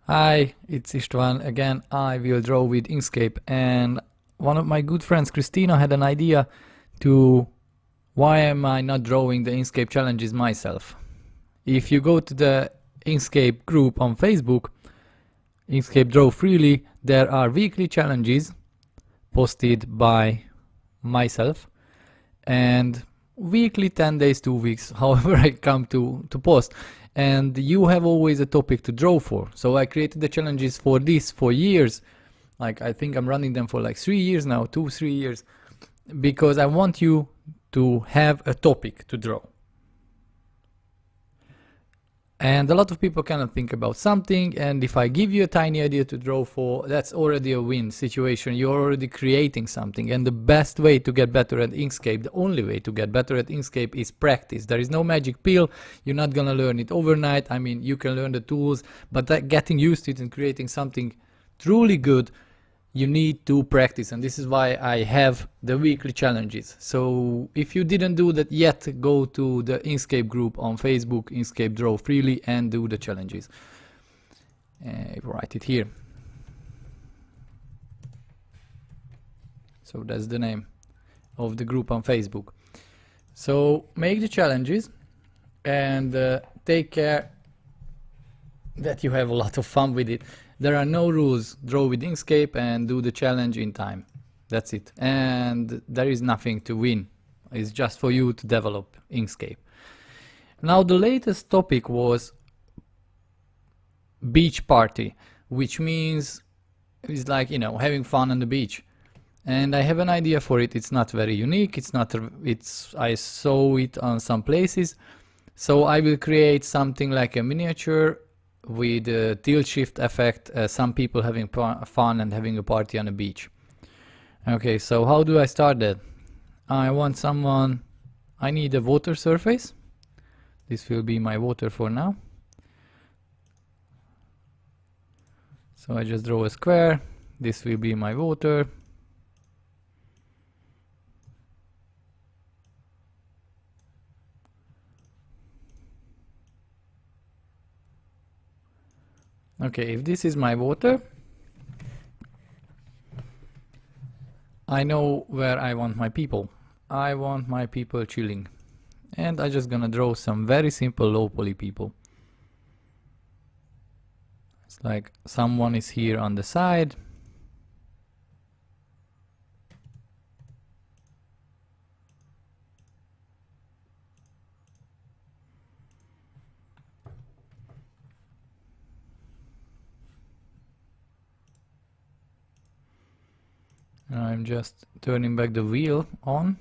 Hi, it's Istvan again. I will draw with Inkscape, and one of my good friends, Christina, had an idea to why am I not drawing the Inkscape challenges myself. If you go to the Inkscape group on Facebook, Inkscape Draw Freely, there are weekly challenges posted by myself, and weekly 10 days 2 weeks however I come to post, and you have always a topic to draw for. So I created the challenges for this for years. Like, I think I'm running them for like 3 years now, 2-3 years, because I want you to have a topic to draw. And a lot of people cannot think about something, and if I give you a tiny idea to draw for, that's already a win situation. You're already creating something, and the best way to get better at Inkscape, the only way to get better at Inkscape, is practice. There is no magic pill. You're not gonna learn it overnight. I mean, you can learn the tools, but getting used to it and creating something truly good, you need to practice, and this is why I have the weekly challenges. So if you didn't do that yet, go to the Inkscape group on Facebook, Inkscape Draw Freely, and do the challenges. Write it here. So that's the name of the group on Facebook. So make the challenges and take care that you have a lot of fun with it. There are no rules. Draw with Inkscape and do the challenge in time. That's it. And there is nothing to win. It's just for you to develop Inkscape. Now the latest topic was beach party, which means it's like, you know, having fun on the beach. And I have an idea for it. It's not very unique. I saw it on some places. So I will create something like a miniature with a tilt shift effect, some people having fun and having a party on a beach. Okay, so how do I start that? I need a water surface. This will be my water for now. So I just draw a square. This will be my water. Okay, if this is my water, I know where I want my people. I want my people chilling. And I'm just gonna draw some very simple low poly people. It's like someone is here on the side. I'm just turning back the wheel on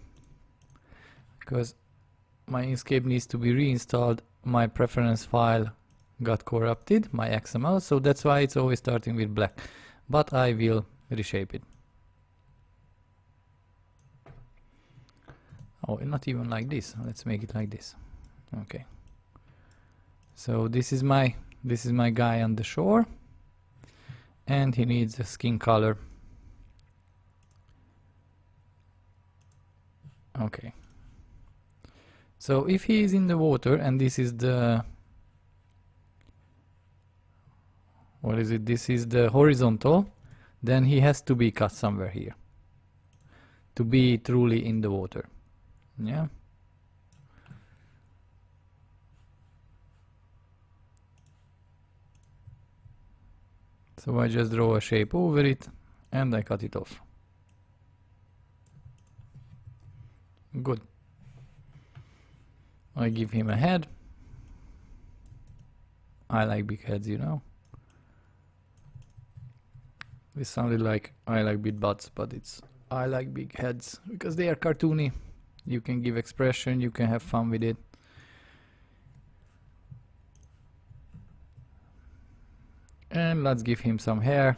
because my Inkscape needs to be reinstalled. My preference file got corrupted, my XML, so that's why it's always starting with black, but I will reshape it. Oh, not even like this. Let's make it like this. Okay, so this is my guy on the shore, and he needs a skin color. Okay, so if he is in the water and this is the, what is it, this is the horizontal, then he has to be cut somewhere here to be truly in the water. Yeah, so I just draw a shape over it and I cut it off. Good. I give him a head. I like big heads, you know. This sounded like I like big butts, but it's I like big heads because they are cartoony. You can give expression, you can have fun with it. And let's give him some hair.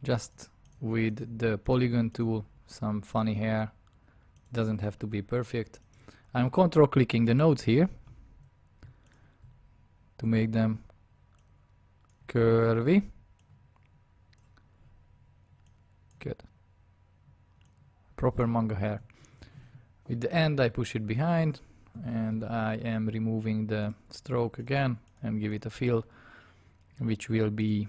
Just with the polygon tool, some funny hair. Doesn't have to be perfect. I'm control clicking the nodes here to make them curvy. Good. Proper manga hair. With the end I push it behind. and I am removing the stroke again and give it a fill, which will be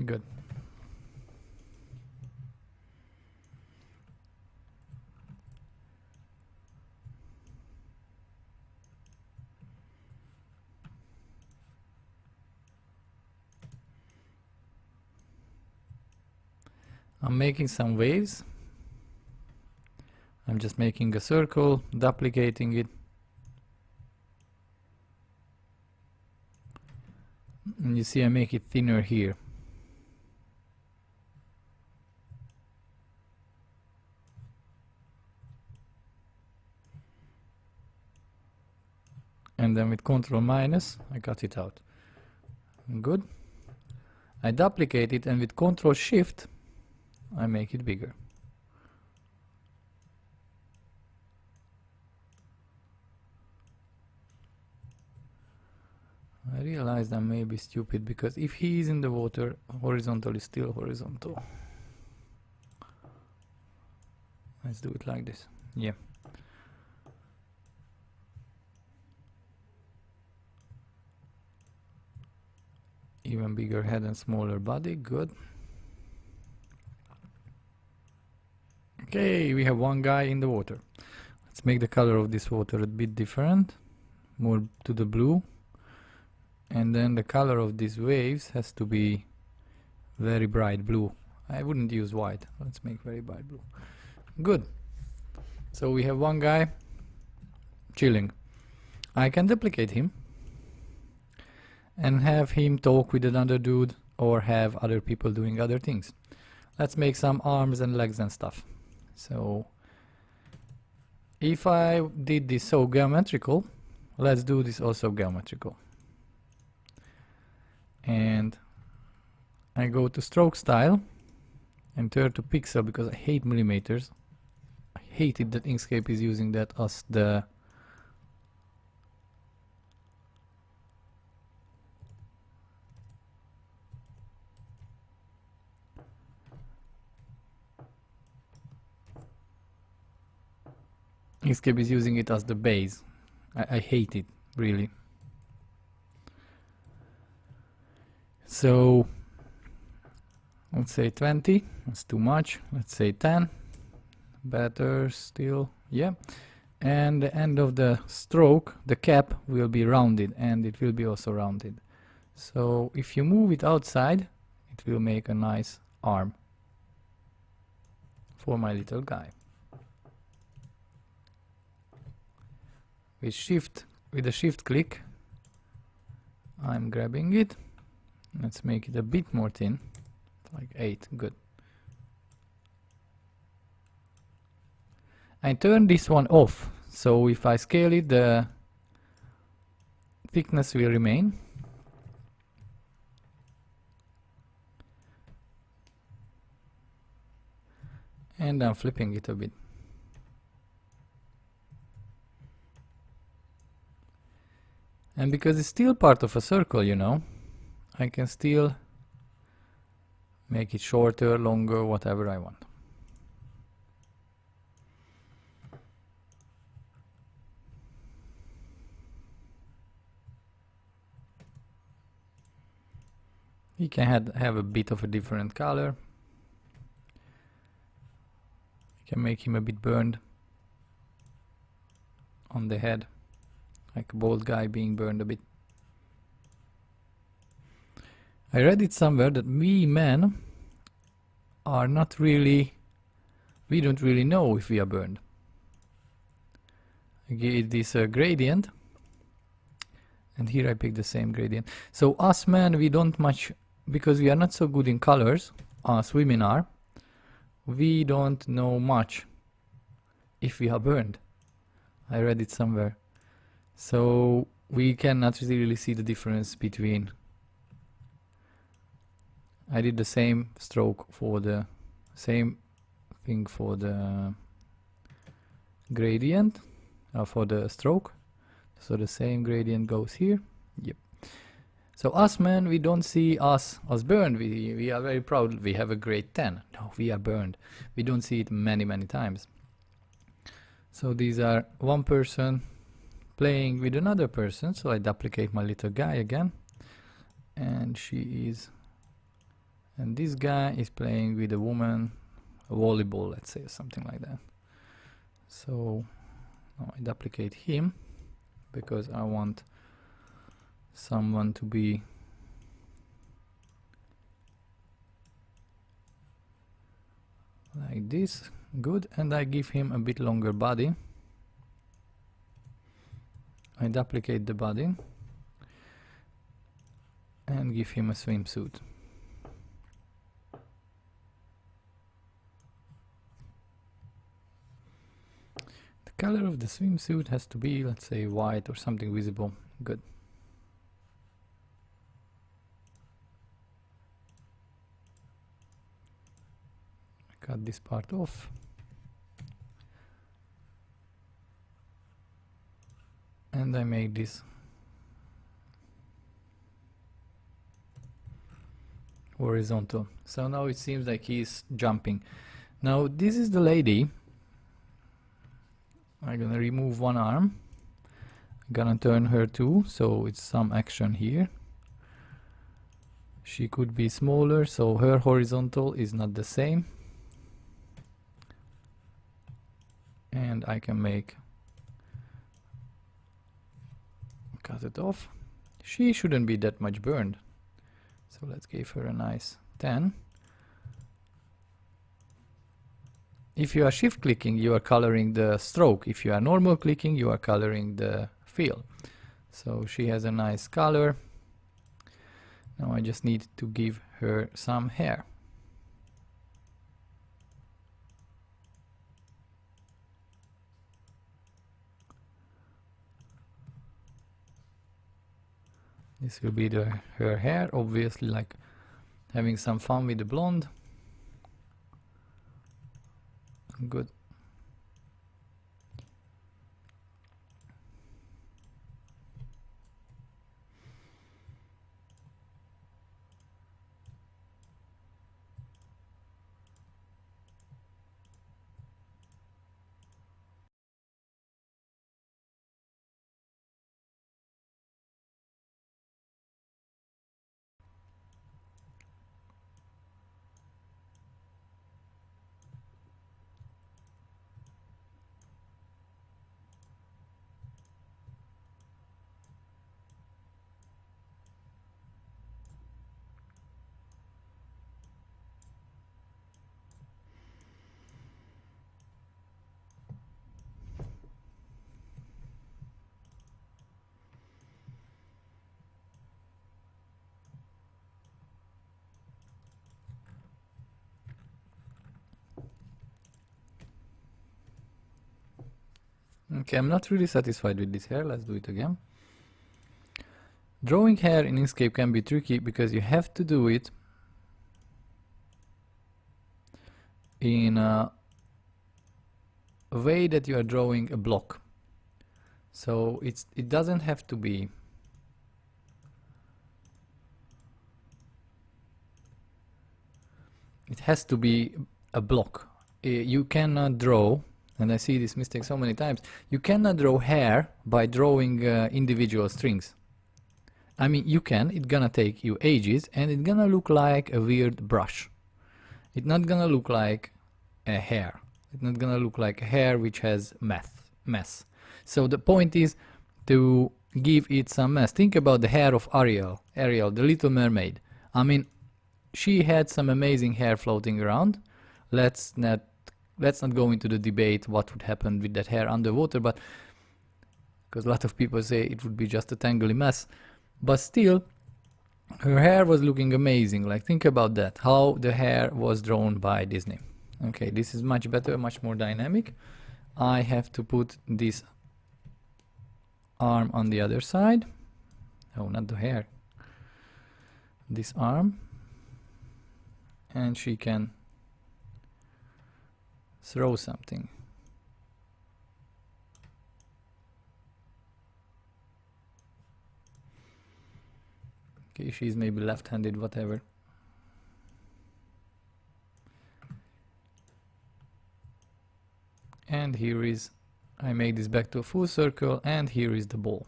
good. I'm making some waves. I'm just making a circle, duplicating it. And you see I make it thinner here. And then with Ctrl minus, I cut it out. Good. I duplicate it, and with Ctrl Shift, I make it bigger. I realized I may be stupid, because if he is in the water, horizontal is still horizontal. Let's do it like this. Yeah. Even bigger head and smaller body. Good. Okay, we have one guy in the water. Let's make the color of this water a bit different, more to the blue. And then the color of these waves has to be very bright blue. I wouldn't use white. Let's make very bright blue. Good. So we have one guy chilling. I can duplicate him and have him talk with another dude, or have other people doing other things. Let's make some arms and legs and stuff. So if I did this so geometrical, let's do this also geometrical. And I go to stroke style and turn to pixel, because I hate millimeters. I hate it that Inkscape is using that as the Inkscape is using it as the base. I hate it, really. So let's say 20, that's too much. Let's say 10, better still, yeah. And the end of the stroke, the cap, will be rounded, and it will be also rounded. So if you move it outside, it will make a nice arm for my little guy. With a shift click, I'm grabbing it. Let's make it a bit more thin, like 8, good. I turn this one off, so if I scale it, the thickness will remain. And I'm flipping it a bit. And because it's still part of a circle, you know, I can still make it shorter, longer, whatever I want. You can have a bit of a different color. You can make him a bit burned on the head, like a bald guy being burned a bit. I read it somewhere that we men are not really, we don't really know if we are burned. I give this a gradient, and here I pick the same gradient. So us men, we don't much, because we are not so good in colors as women are, we don't know much if we are burned. I read it somewhere. So we cannot really see the difference between. I did the same stroke for the same thing for the gradient, for the stroke. So the same gradient goes here. Yep. So us men, we don't see us as burned. We are very proud. We have a grade 10. No, we are burned. We don't see it many times. So these are one person playing with another person. So I duplicate my little guy again. And and this guy is playing with a woman, a volleyball, let's say, or something like that. So now I duplicate him because I want someone to be like this. Good. And I give him a bit longer body. I duplicate the body and give him a swimsuit. The color of the swimsuit has to be, let's say, white or something visible. Good. Cut this part off. And I make this horizontal. So now it seems like he's jumping. Now this is the lady. I'm gonna remove one arm. I'm gonna turn her too, so it's some action here. She could be smaller, so her horizontal is not the same. And I can cut it off. She shouldn't be that much burned. So let's give her a nice 10. If you are shift clicking, you are coloring the stroke. If you are normal clicking, you are coloring the fill. So she has a nice color. Now I just need to give her some hair. This will be her hair, obviously, like having some fun with the blonde. Good. Okay, I'm not really satisfied with this hair. Let's do it again. Drawing hair in Inkscape can be tricky because you have to do it in a way that you are drawing a block. So it doesn't have to be it has to be a block. You cannot draw, and I see this mistake so many times, you cannot draw hair by drawing individual strings. I mean, you can, it's gonna take you ages and it's gonna look like a weird brush. It's not gonna look like a hair. It's not gonna look like a hair which has mess. So the point is to give it some mess. Think about the hair of Ariel, the Little Mermaid. I mean, she had some amazing hair floating around. Let's not go into the debate what would happen with that hair underwater, but because a lot of people say it would be just a tangly mess. But still, her hair was looking amazing. Like, think about that, how the hair was drawn by Disney. Okay, this is much better, much more dynamic. I have to put this arm on the other side. Oh, not the hair. This arm. And she can throw something. Okay, she's maybe left-handed, whatever. And here is, I make this back to a full circle, and here is the ball.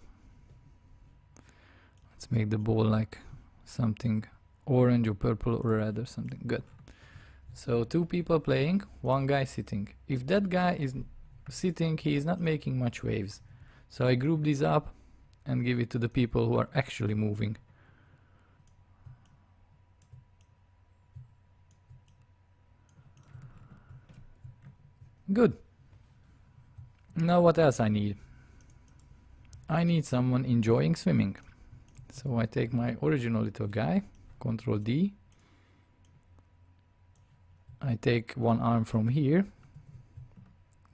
Let's make the ball like something orange or purple or red or something. Good. So 2 people playing, 1 guy sitting. If that guy is sitting, he is not making much waves. So I group these up and give it to the people who are actually moving. Good. Now what else I need? I need someone enjoying swimming. So I take my original little guy, Control D. I take 1 arm from here,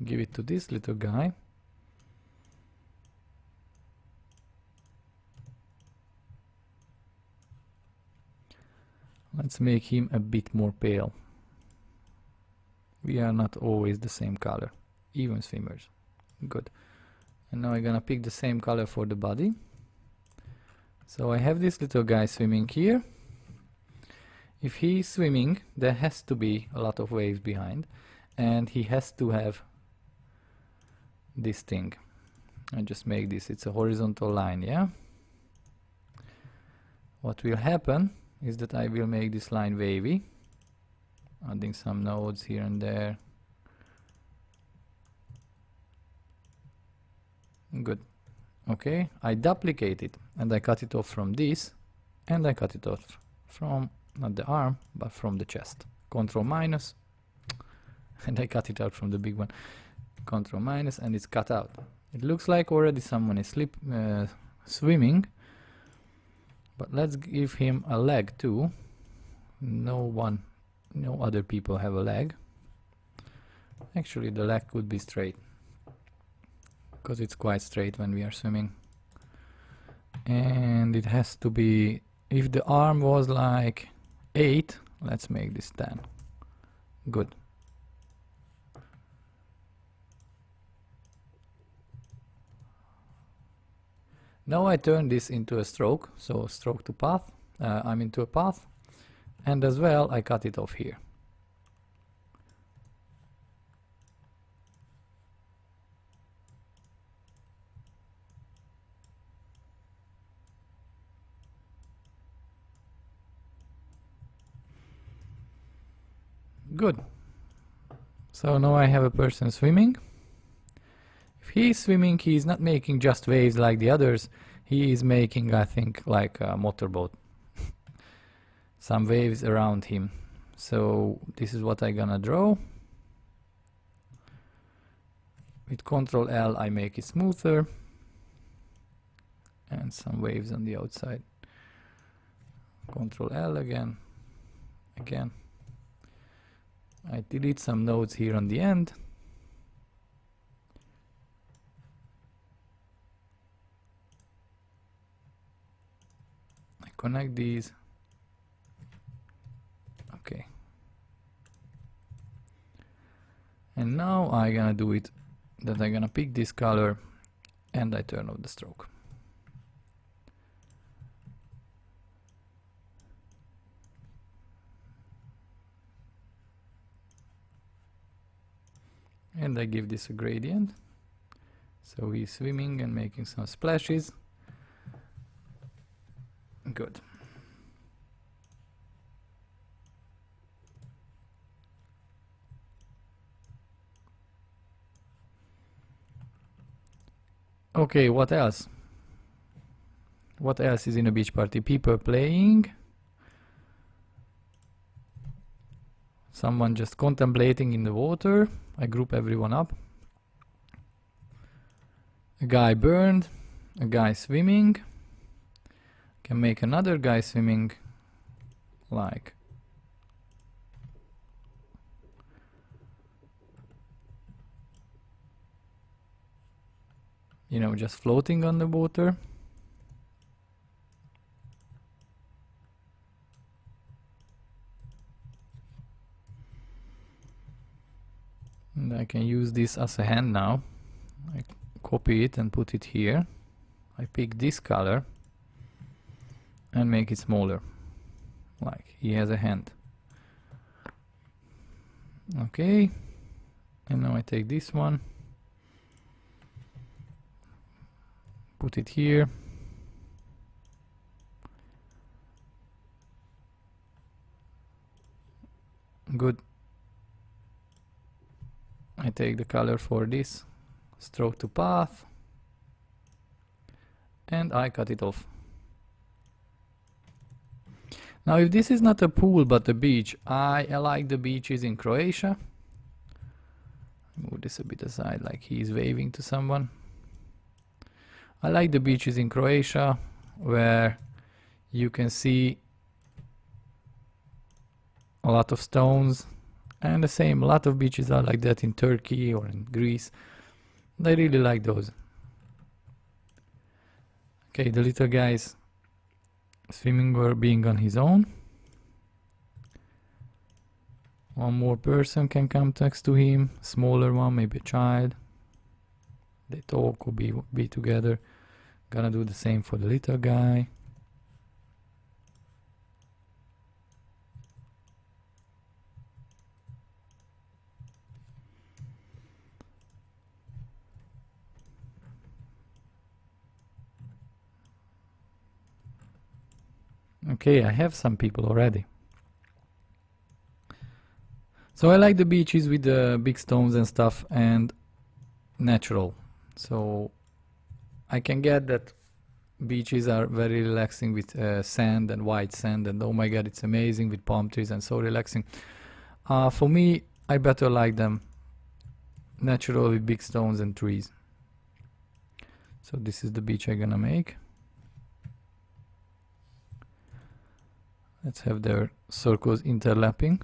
give it to this little guy. Let's make him a bit more pale. We are not always the same color, even swimmers. Good. And now I'm gonna pick the same color for the body. So I have this little guy swimming here. If he is swimming, there has to be a lot of waves behind, and he has to have this thing. I just make this, it's a horizontal line, yeah? What will happen is that I will make this line wavy, adding some nodes here and there. Good. Okay, I duplicate it and I cut it off from this, and I cut it off from, not the arm, but from the chest. Control minus, and I cut it out from the big one. Control minus, and it's cut out. It looks like already someone is swimming, but let's give him a leg too. No other people have a leg. Actually, the leg could be straight, because it's quite straight when we are swimming. And it has to be, if the arm was like 8, let's make this 10. Good. Now I turn this into a stroke, so stroke to path, I'm into a path, and as well I cut it off here. Good. So now I have a person swimming. If he is swimming, he is not making just waves like the others. He is making, I think, like a motorboat. Some waves around him. So this is what I'm gonna draw. With Control L I make it smoother. And some waves on the outside. Control L again. Again. I delete some nodes here on the end. I connect these. Okay. And now I'm gonna do it that I'm gonna pick this color and I turn off the stroke. And I give this a gradient. So he's swimming and making some splashes. Good. Okay, what else? What else is in a beach party? People playing. Someone just contemplating in the water. I group everyone up. A guy burned. A guy swimming. Can make another guy swimming like just floating on the water. And I can use this as a hand now. I copy it and put it here. I pick this color and make it smaller, like he has a hand. Okay, and now I take this one, put it here. Good. I take the color for this, stroke to path, and I cut it off. Now if this is not a pool but a beach, I like the beaches in Croatia. Move this a bit aside, like he's waving to someone. I like the beaches in Croatia where you can see a lot of stones, and the same, a lot of beaches are like that in Turkey or in Greece. I really like those. Okay, the little guy's swimming or being on his own. One more person can come next to him, smaller one, maybe a child. They talk or be together. Gonna do the same for the little guy. Okay, I have some people already. So I like the beaches with the big stones and stuff and natural. So I can get that beaches are very relaxing with sand and white sand, and oh my god, it's amazing with palm trees and so relaxing. For me, I better like them natural with big stones and trees. So this is the beach I'm gonna make. Let's have their circles interlapping.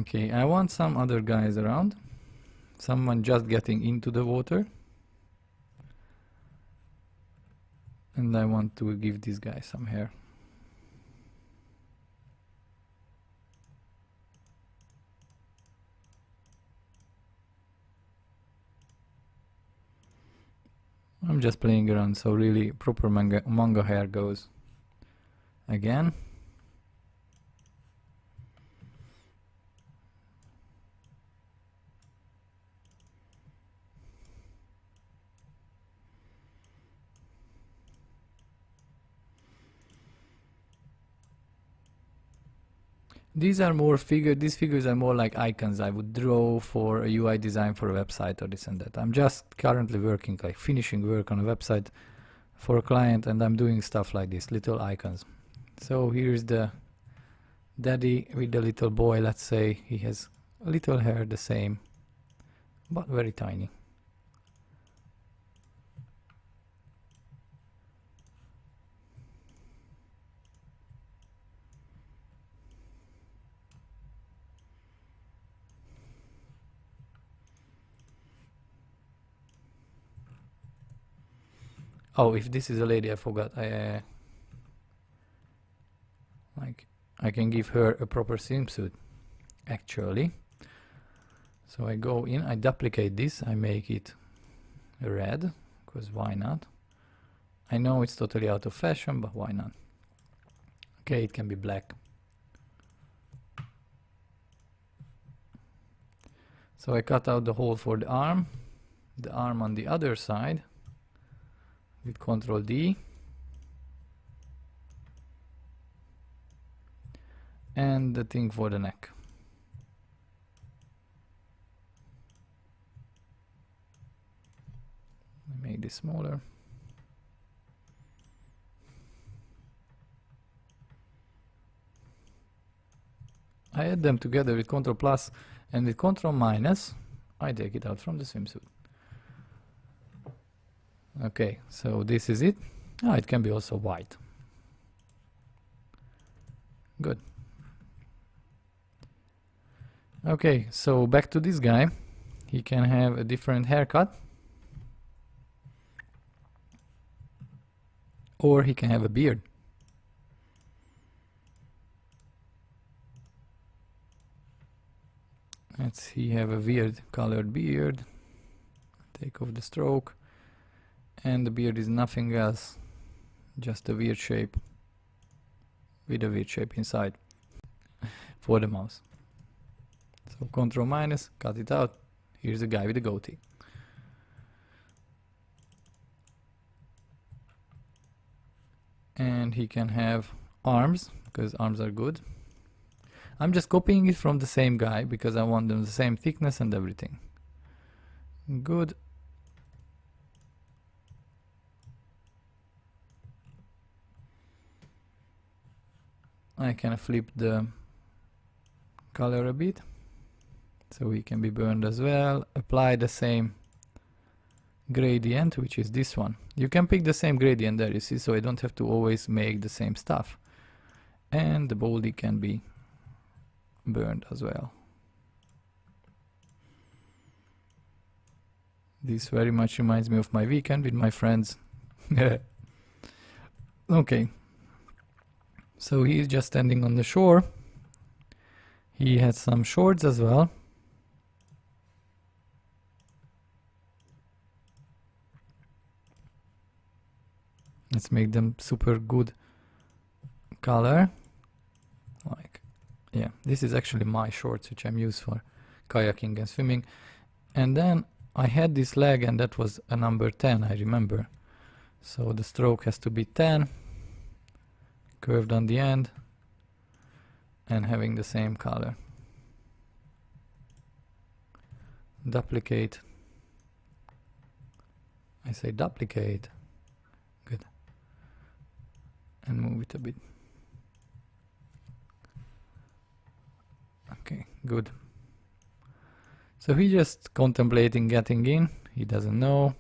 Okay, I want some other guys around. Someone just getting into the water. And I want to give this guy some hair. I'm just playing around, so really proper manga hair goes. Again. These are more these figures are more like icons I would draw for a UI design for a website or this and that. I'm just currently working, like finishing work on a website for a client, and I'm doing stuff like this, little icons. So here's the daddy with the little boy. Let's say he has a little hair the same, but very tiny. Oh, if this is a lady, I forgot. I can give her a proper swimsuit, actually. So I go in, I duplicate this, I make it red, because why not? I know it's totally out of fashion, but why not? Okay, it can be black. So I cut out the hole for the arm on the other side with Ctrl D, and the thing for the neck. Make this smaller. I add them together with Ctrl plus, and with Ctrl minus I take it out from the swimsuit. Okay, so this is it. It can be also white. Good. Okay, so back to this guy. He can have a different haircut, or he can have a beard. Let's see, have a weird colored beard. Take off the stroke, and the beard is nothing else, just a weird shape with a weird shape inside for the mouse. So Control minus, cut it out. Here's a guy with a goatee. And he can have arms, because arms are good. I'm just copying it from the same guy because I want them the same thickness and everything. Good. I can flip the color a bit so he can be burned as well. Apply the same gradient, which is this one. You can pick the same gradient there, you see, so I don't have to always make the same stuff. And the body can be burned as well. This very much reminds me of my weekend with my friends. Okay, so he is just standing on the shore. He has some shorts as well. Let's make them super good color. Like, yeah, this is actually my shorts, which I'm used for kayaking and swimming. And then I had this leg, and that was a number 10, I remember. So the stroke has to be 10, curved on the end, and having the same color. Duplicate. I say duplicate. Good. And move it a bit. Okay, good. So he's just contemplating getting in. He doesn't know.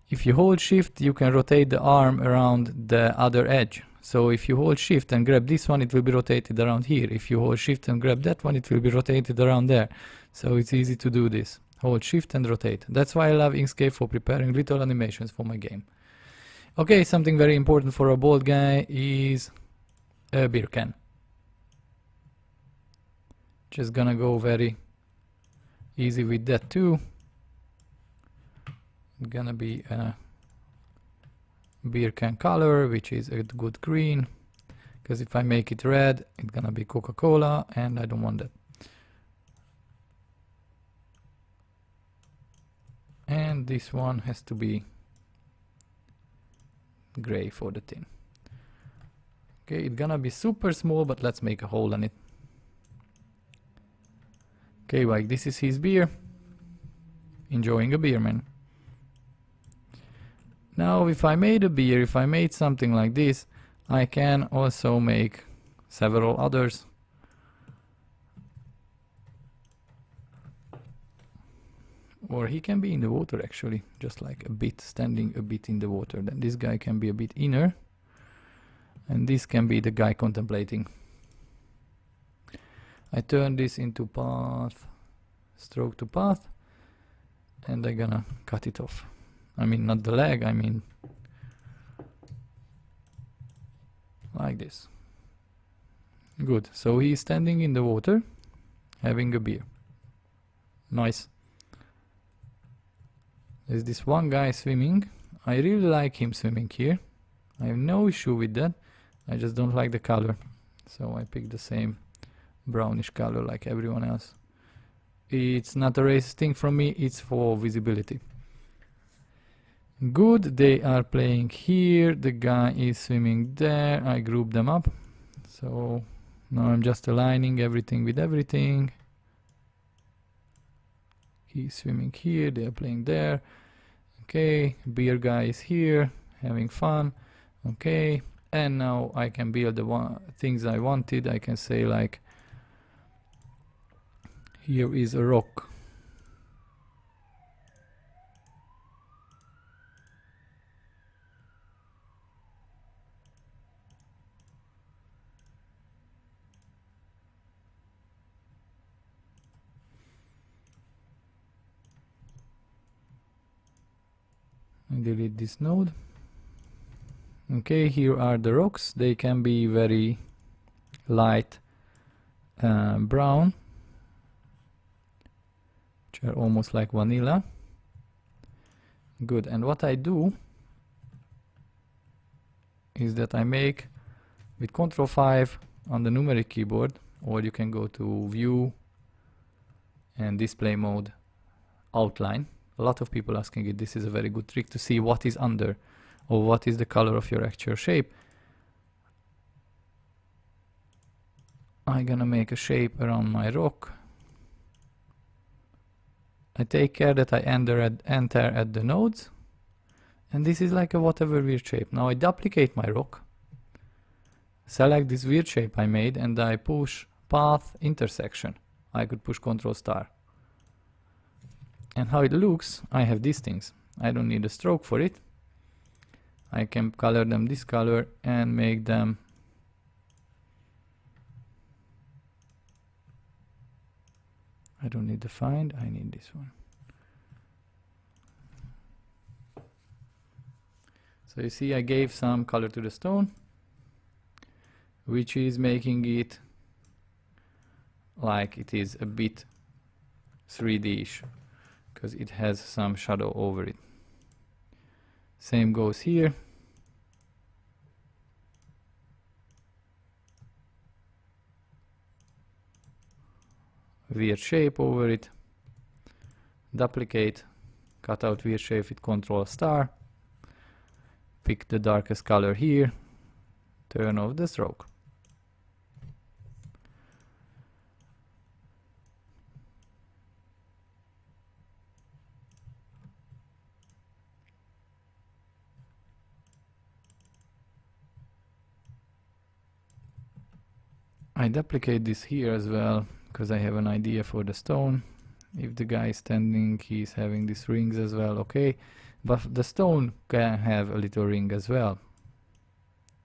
If you hold shift, you can rotate the arm around the other edge. So if you hold shift and grab this one, it will be rotated around here. If you hold shift and grab that one, it will be rotated around there. So it's easy to do this. Hold shift and rotate. That's why I love Inkscape for preparing little animations for my game. Okay, something very important for a bald guy is a beer can. Just gonna go very easy with that too. Gonna be a beer can color, which is a good green, because if I make it red, it's gonna be Coca-Cola, and I don't want that. And this one has to be gray for the tin. Okay, it's gonna be super small, but let's make a hole on it. Okay, like this is his beer. Enjoying a beer, man. Now, if I made a beer, if I made something like this, I can also make several others. Or he can be in the water actually, just like a bit, standing a bit in the water. Then this guy can be a bit inner. And this can be the guy contemplating. I turn this into path, stroke to path, and I'm gonna cut it off. I mean, not the leg, I mean like this. Good, so he's standing in the water, having a beer. Nice. There's this one guy swimming. I really like him swimming here. I have no issue with that. I just don't like the color. So I picked the same brownish color like everyone else. It's not a racist thing from me, it's for visibility. Good, they are playing here, the guy is swimming there, I group them up. So now I'm just aligning everything with everything. He's swimming here, they are playing there. Okay, beer guy is here, having fun. Okay, and now I can build the things I wanted. I can say like, here is a rock. delete this node. Okay, here are the rocks. They can be very light brown, which are almost like vanilla. Good. And what I do is that I make with Ctrl 5 on the numeric keyboard, or you can go to View and Display Mode, Outline. A lot of people asking it. This is a very good trick to see what is under, or what is the color of your actual shape. I'm gonna make a shape around my rock. I take care that I enter at the nodes, and this is like a whatever weird shape. Now I duplicate my rock, select this weird shape I made, and I push path intersection. I could push Ctrl star. And how it looks, I have these things. I don't need a stroke for it. I can color them this color and make them I don't need the find, I need this one. So you see I gave some color to the stone, which is making it like it is a bit 3D-ish, because it has some shadow over it. Same goes here. Weird shape over it. Duplicate, cut out weird shape with Ctrl star. Pick the darkest color here. Turn off the stroke. I duplicate this here as well, because I have an idea for the stone. If the guy is standing, he's having these rings as well, okay. But the stone can have a little ring as well.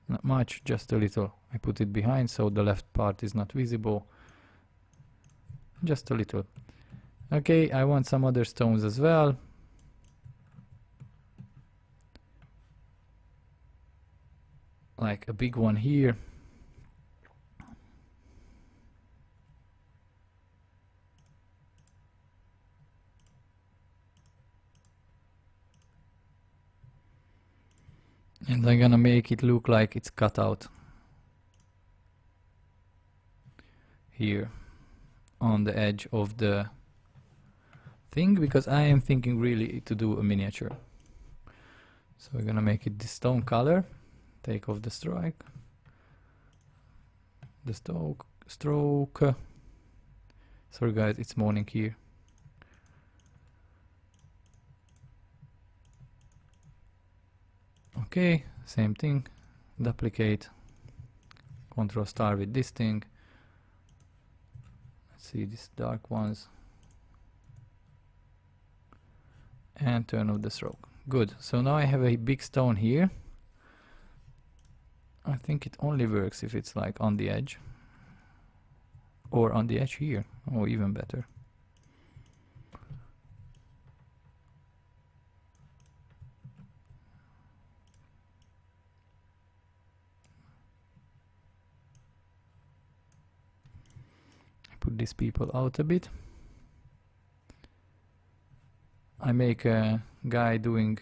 Not much, just a little. I put it behind so the left part is not visible. Just a little. Okay, I want some other stones as well. Like a big one here. And I'm gonna make it look like it's cut out here on the edge of the thing, because I am thinking really to do a miniature. So we're gonna make it this stone color. Take off the stroke. Sorry guys, it's morning here. Okay, same thing. Duplicate. Ctrl star with this thing. Let's see these dark ones. And turn off the stroke. Good. So now I have a big stone here. I think it only works if it's like on the edge. Or on the edge here. Or even better. Put these people out a bit. I make a guy doing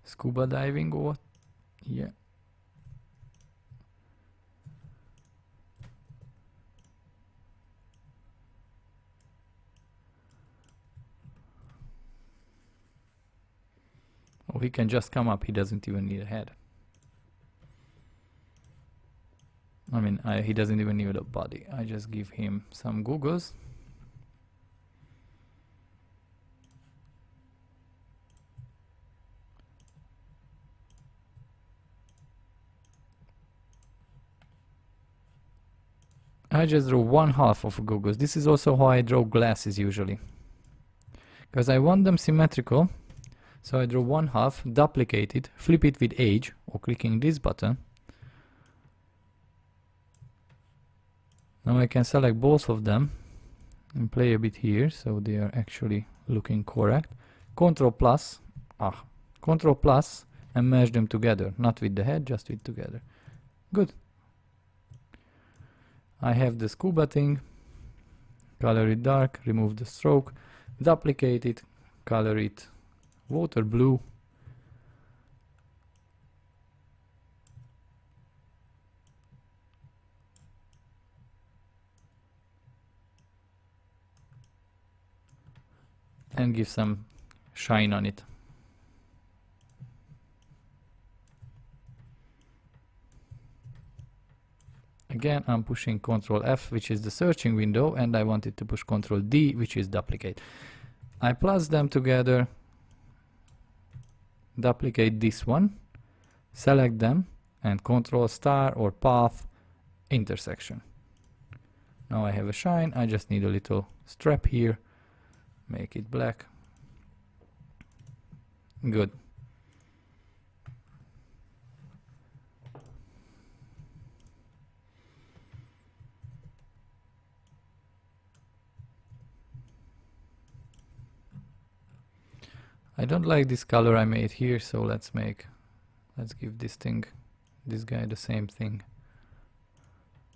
scuba diving or what? Yeah. Oh, he can just come up, he doesn't even need a head. I mean, he doesn't even need a body. I just give him some goggles. I just draw 1/2 of goggles. This is also how I draw glasses usually. Because I want them symmetrical. So I draw 1/2, duplicate it, flip it with H, or clicking this button. Now I can select both of them, and play a bit here so they are actually looking correct. Control plus, Control plus, and merge them together, not with the head, just with together. Good. I have the scuba thing, color it dark, remove the stroke, duplicate it, color it water blue, and give some shine on it. Again, I'm pushing Ctrl F, which is the searching window, and I wanted to push Ctrl D, which is duplicate. I plus them together, duplicate this one, select them, and Ctrl star or path intersection. Now I have a shine. I just need a little strap here, make it black. Good. I don't like this color I made here, so let's give this guy the same thing.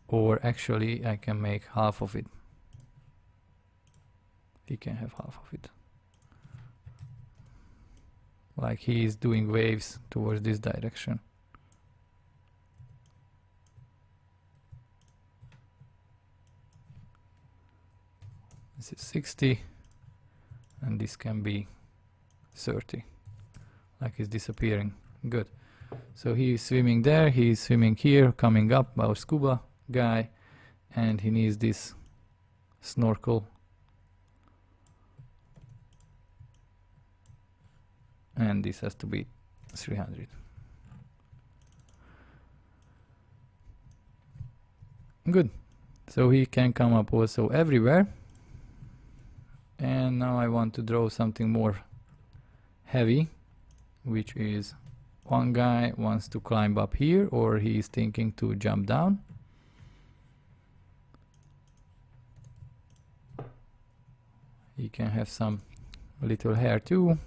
Or actually I can make half of it. He can have half of it. Like he is doing waves towards this direction. This is 60 and this can be 30, like it's disappearing. Good. So he is swimming there, he is swimming here, coming up, our scuba guy, and he needs this snorkel, and this has to be 300. Good. So he can come up also everywhere. And now I want to draw something more heavy, which is one guy wants to climb up here, or he is thinking to jump down. He can have some little hair too.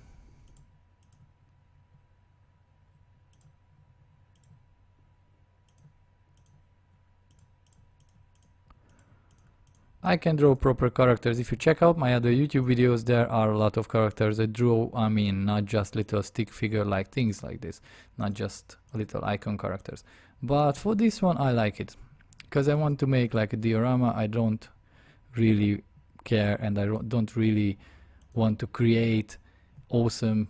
I can draw proper characters. If you check out my other YouTube videos, there are a lot of characters I drew. I mean, not just little stick figure like things like this, not just little icon characters. But for this one I like it, because I want to make like a diorama. I don't really care, and I don't really want to create awesome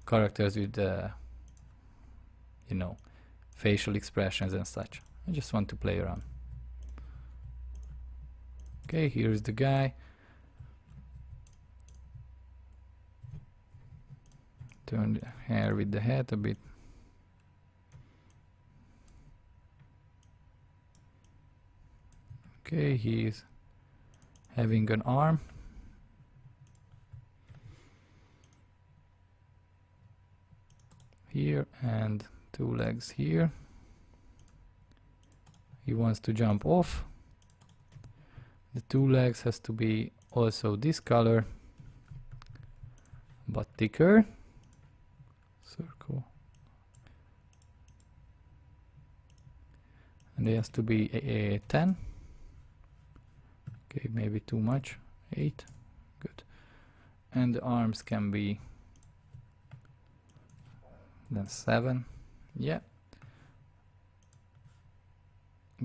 characters with you know, facial expressions and such. I just want to play around. Okay, here's the guy. Turn the hair with the head a bit. Okay, he's having an arm. Here and two legs here. He wants to jump off. The two legs has to be also this color, but thicker. Circle. And it has to be a 10. Okay, maybe too much. 8. Good. And the arms can be then 7. Yeah.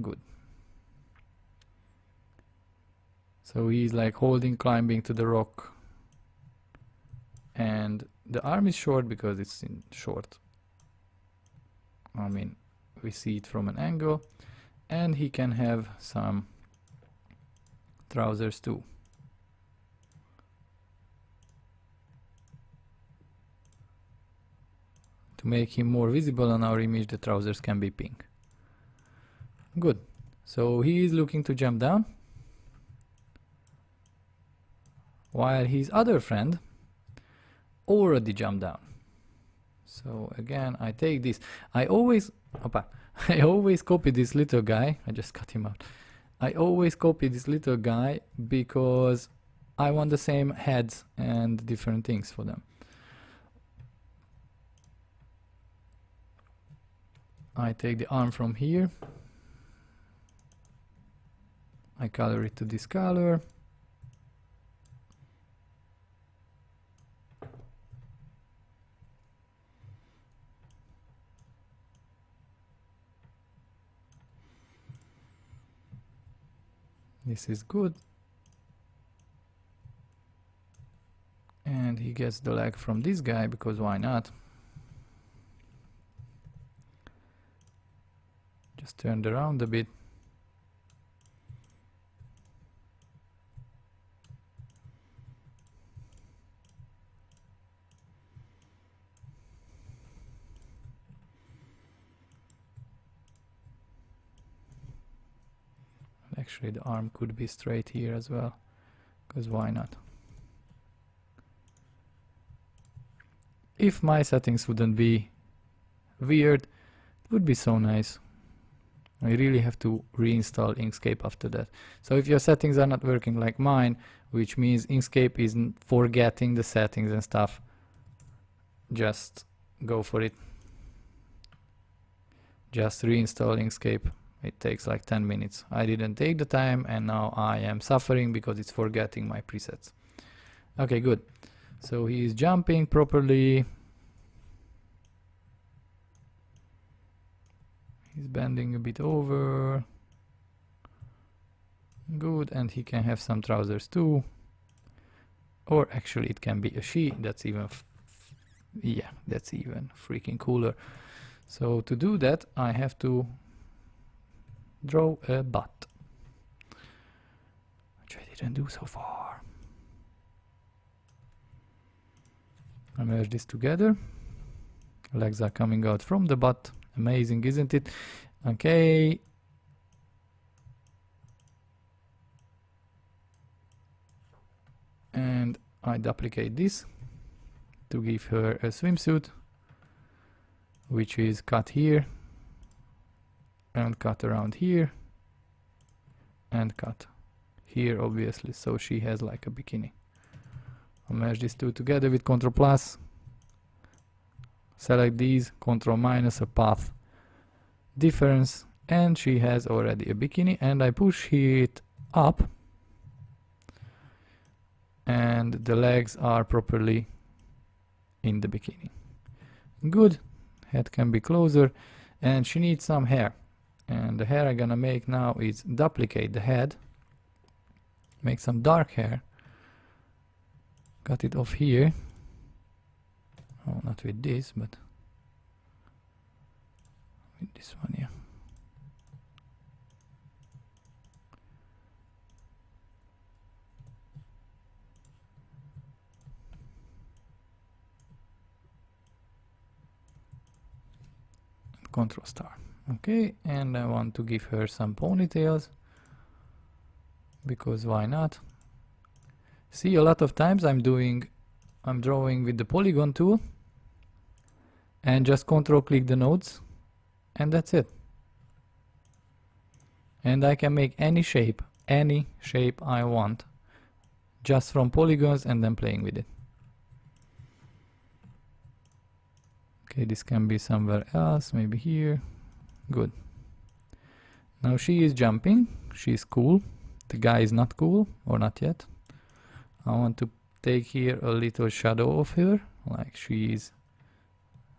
Good. So he's like holding, climbing to the rock, and the arm is short because it's in short. I mean, we see it from an angle, and he can have some trousers too. To make him more visible on our image, the trousers can be pink. Good. So he is looking to jump down, while his other friend already jumped down. So again, I take this. I always copy this little guy. I just cut him out. I always copy this little guy because I want the same heads and different things for them. I take the arm from here. I color it to this color. This is good. And he gets the leg from this guy, because why not? Just turned around a bit. Actually, the arm could be straight here as well, because why not? If my settings wouldn't be weird, it would be so nice. I really have to reinstall Inkscape after that. So if your settings are not working like mine, which means Inkscape is forgetting the settings and stuff, just go for it. Just reinstall Inkscape. It takes like 10 minutes. I didn't take the time and now I am suffering because it's forgetting my presets. Okay, good. So he is jumping properly. He's bending a bit over. Good, and he can have some trousers too. Or actually it can be a she. That's even yeah, that's even freaking cooler. So to do that I have to draw a butt, which I didn't do so far. I merge this together. Legs are coming out from the butt. Amazing, isn't it? Okay. And I duplicate this to give her a swimsuit, which is cut here and cut around here and cut here, obviously, so she has like a bikini. I'll merge these two together with Ctrl plus, select these, Ctrl minus a path difference, and she has already a bikini, and I push it up and the legs are properly in the bikini. Good, head can be closer, and she needs some hair. And the hair I'm gonna make now is duplicate the head, make some dark hair, cut it off here. Oh, not with this, but with this one here. Control star. Okay, and I want to give her some ponytails, because why not? See, a lot of times I'm drawing with the polygon tool and just control click the nodes, and that's it. And I can make any shape I want just from polygons and then playing with it. Okay, this can be somewhere else, maybe here. Good. Now she is jumping, she's cool. The guy is not cool, or not yet. I want to take here a little shadow of her, like she is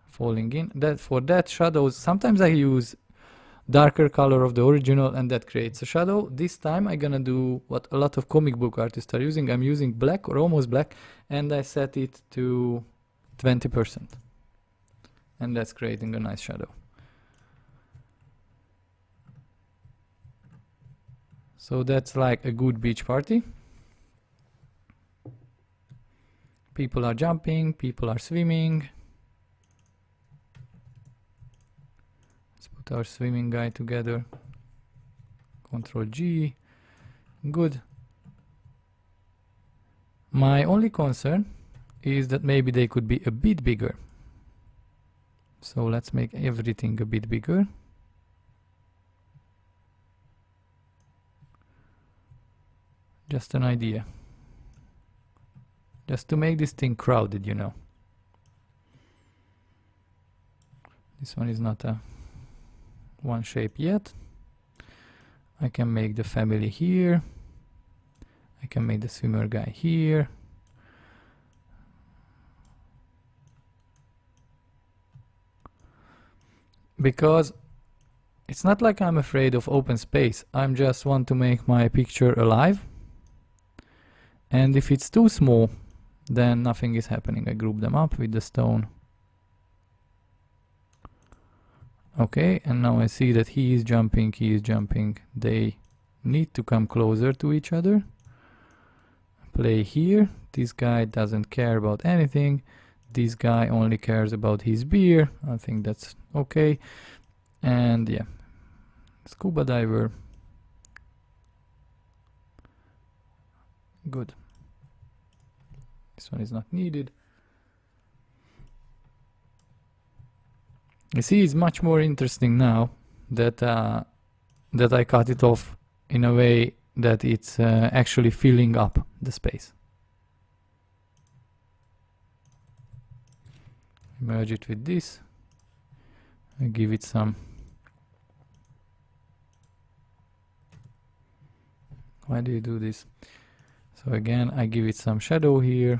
falling in. For that shadows, sometimes I use darker color of the original and that creates a shadow. This time I'm gonna do what a lot of comic book artists are using. I'm using black or almost black, and I set it to 20%. And that's creating a nice shadow. So that's like a good beach party. People are jumping, people are swimming. Let's put our swimming guy together. Ctrl G. Good. My only concern is that maybe they could be a bit bigger. So let's make everything a bit bigger. Just an idea. Just to make this thing crowded, you know. This one is not a one shape yet. I can make the family here. I can make the swimmer guy here. Because it's not like I'm afraid of open space. I just want to make my picture alive. And if it's too small, then nothing is happening. I group them up with the stone. Okay, and now I see that he is jumping, he is jumping. They need to come closer to each other. Play here. This guy doesn't care about anything. This guy only cares about his beer. I think that's okay. And yeah, scuba diver. Good. This one is not needed. You see, it's much more interesting now that that I cut it off in a way that it's actually filling up the space. Merge it with this. I give it some. Why do you do this? So again, I give it some shadow here.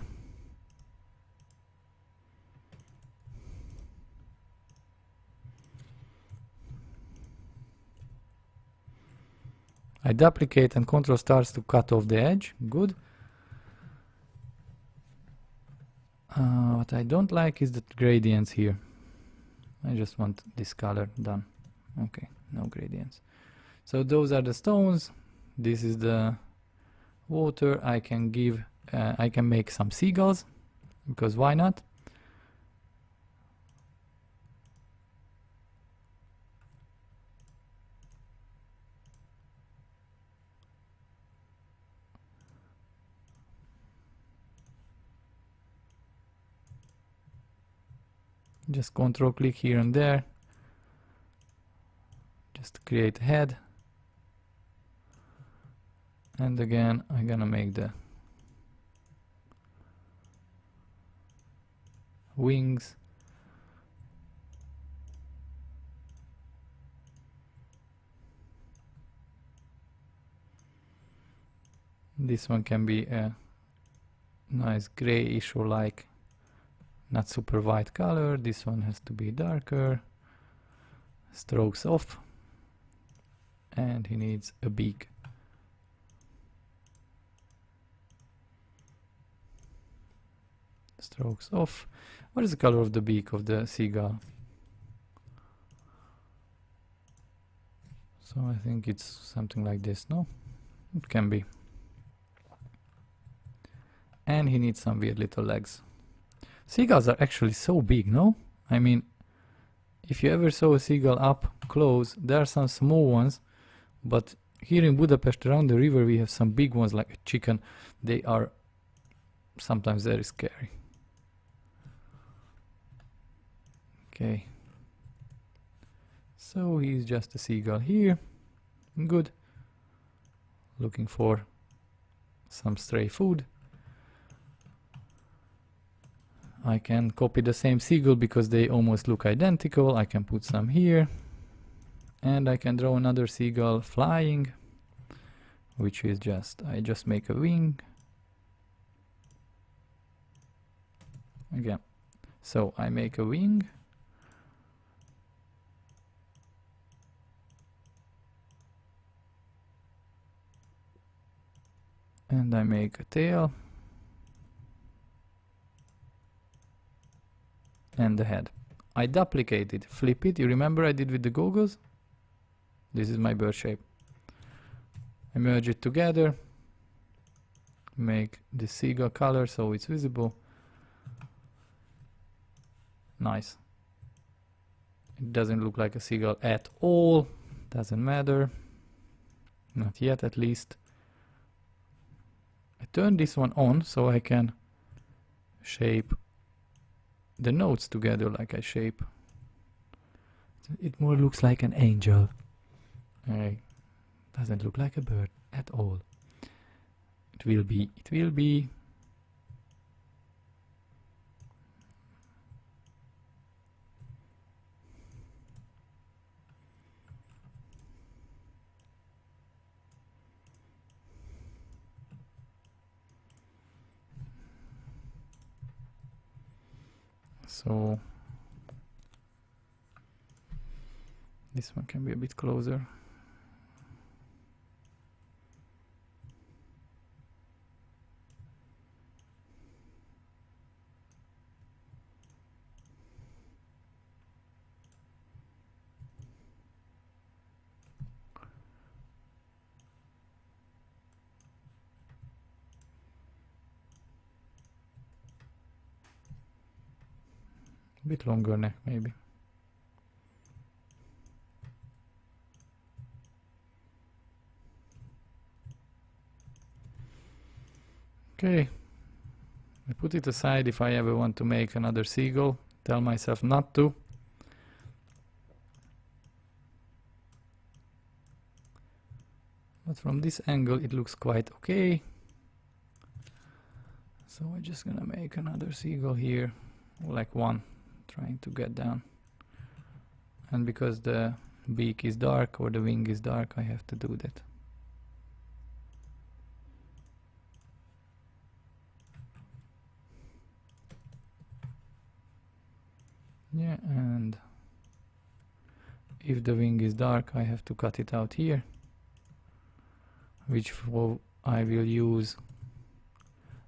I duplicate and Control starts to cut off the edge. Good. What I don't like is the gradients here. I just want this color done. Okay, no gradients. So those are the stones. This is the water. I can give, I can make some seagulls, because why not? Just control click here and there, just to create a head. And again, I'm gonna make the wings. This one can be a nice grayish or like not super white color. This one has to be darker. Strokes off. And he needs a beak. Strokes off. What is the color of the beak of the seagull? So I think it's something like this, no? It can be. And he needs some weird little legs. Seagulls are actually so big, no? I mean, if you ever saw a seagull up close, there are some small ones, but here in Budapest around the river we have some big ones like a chicken. They are sometimes very scary. Okay. So he's just a seagull here. Good. Looking for some stray food. I can copy the same seagull because they almost look identical. I can put some here. And I can draw another seagull flying, which is I just make a wing. Again. So I make a wing. And I make a tail. And the head. I duplicate it, flip it. You remember I did with the goggles? This is my bird shape. I merge it together. Make the seagull color so it's visible. Nice. It doesn't look like a seagull at all. Doesn't matter. Not yet, at least. I turn this one on so I can shape the notes together like I shape. It more looks like an angel. Doesn't look like a bird at all. it will be. So this one can be a bit closer. A bit longer neck maybe. Okay, I put it aside if I ever want to make another seagull. Tell myself not to. But from this angle it looks quite okay. So we're just gonna make another seagull here, like one, trying to get down. And because the beak is dark or the wing is dark, I have to do that. Yeah, and if the wing is dark, I have to cut it out here, which I will use.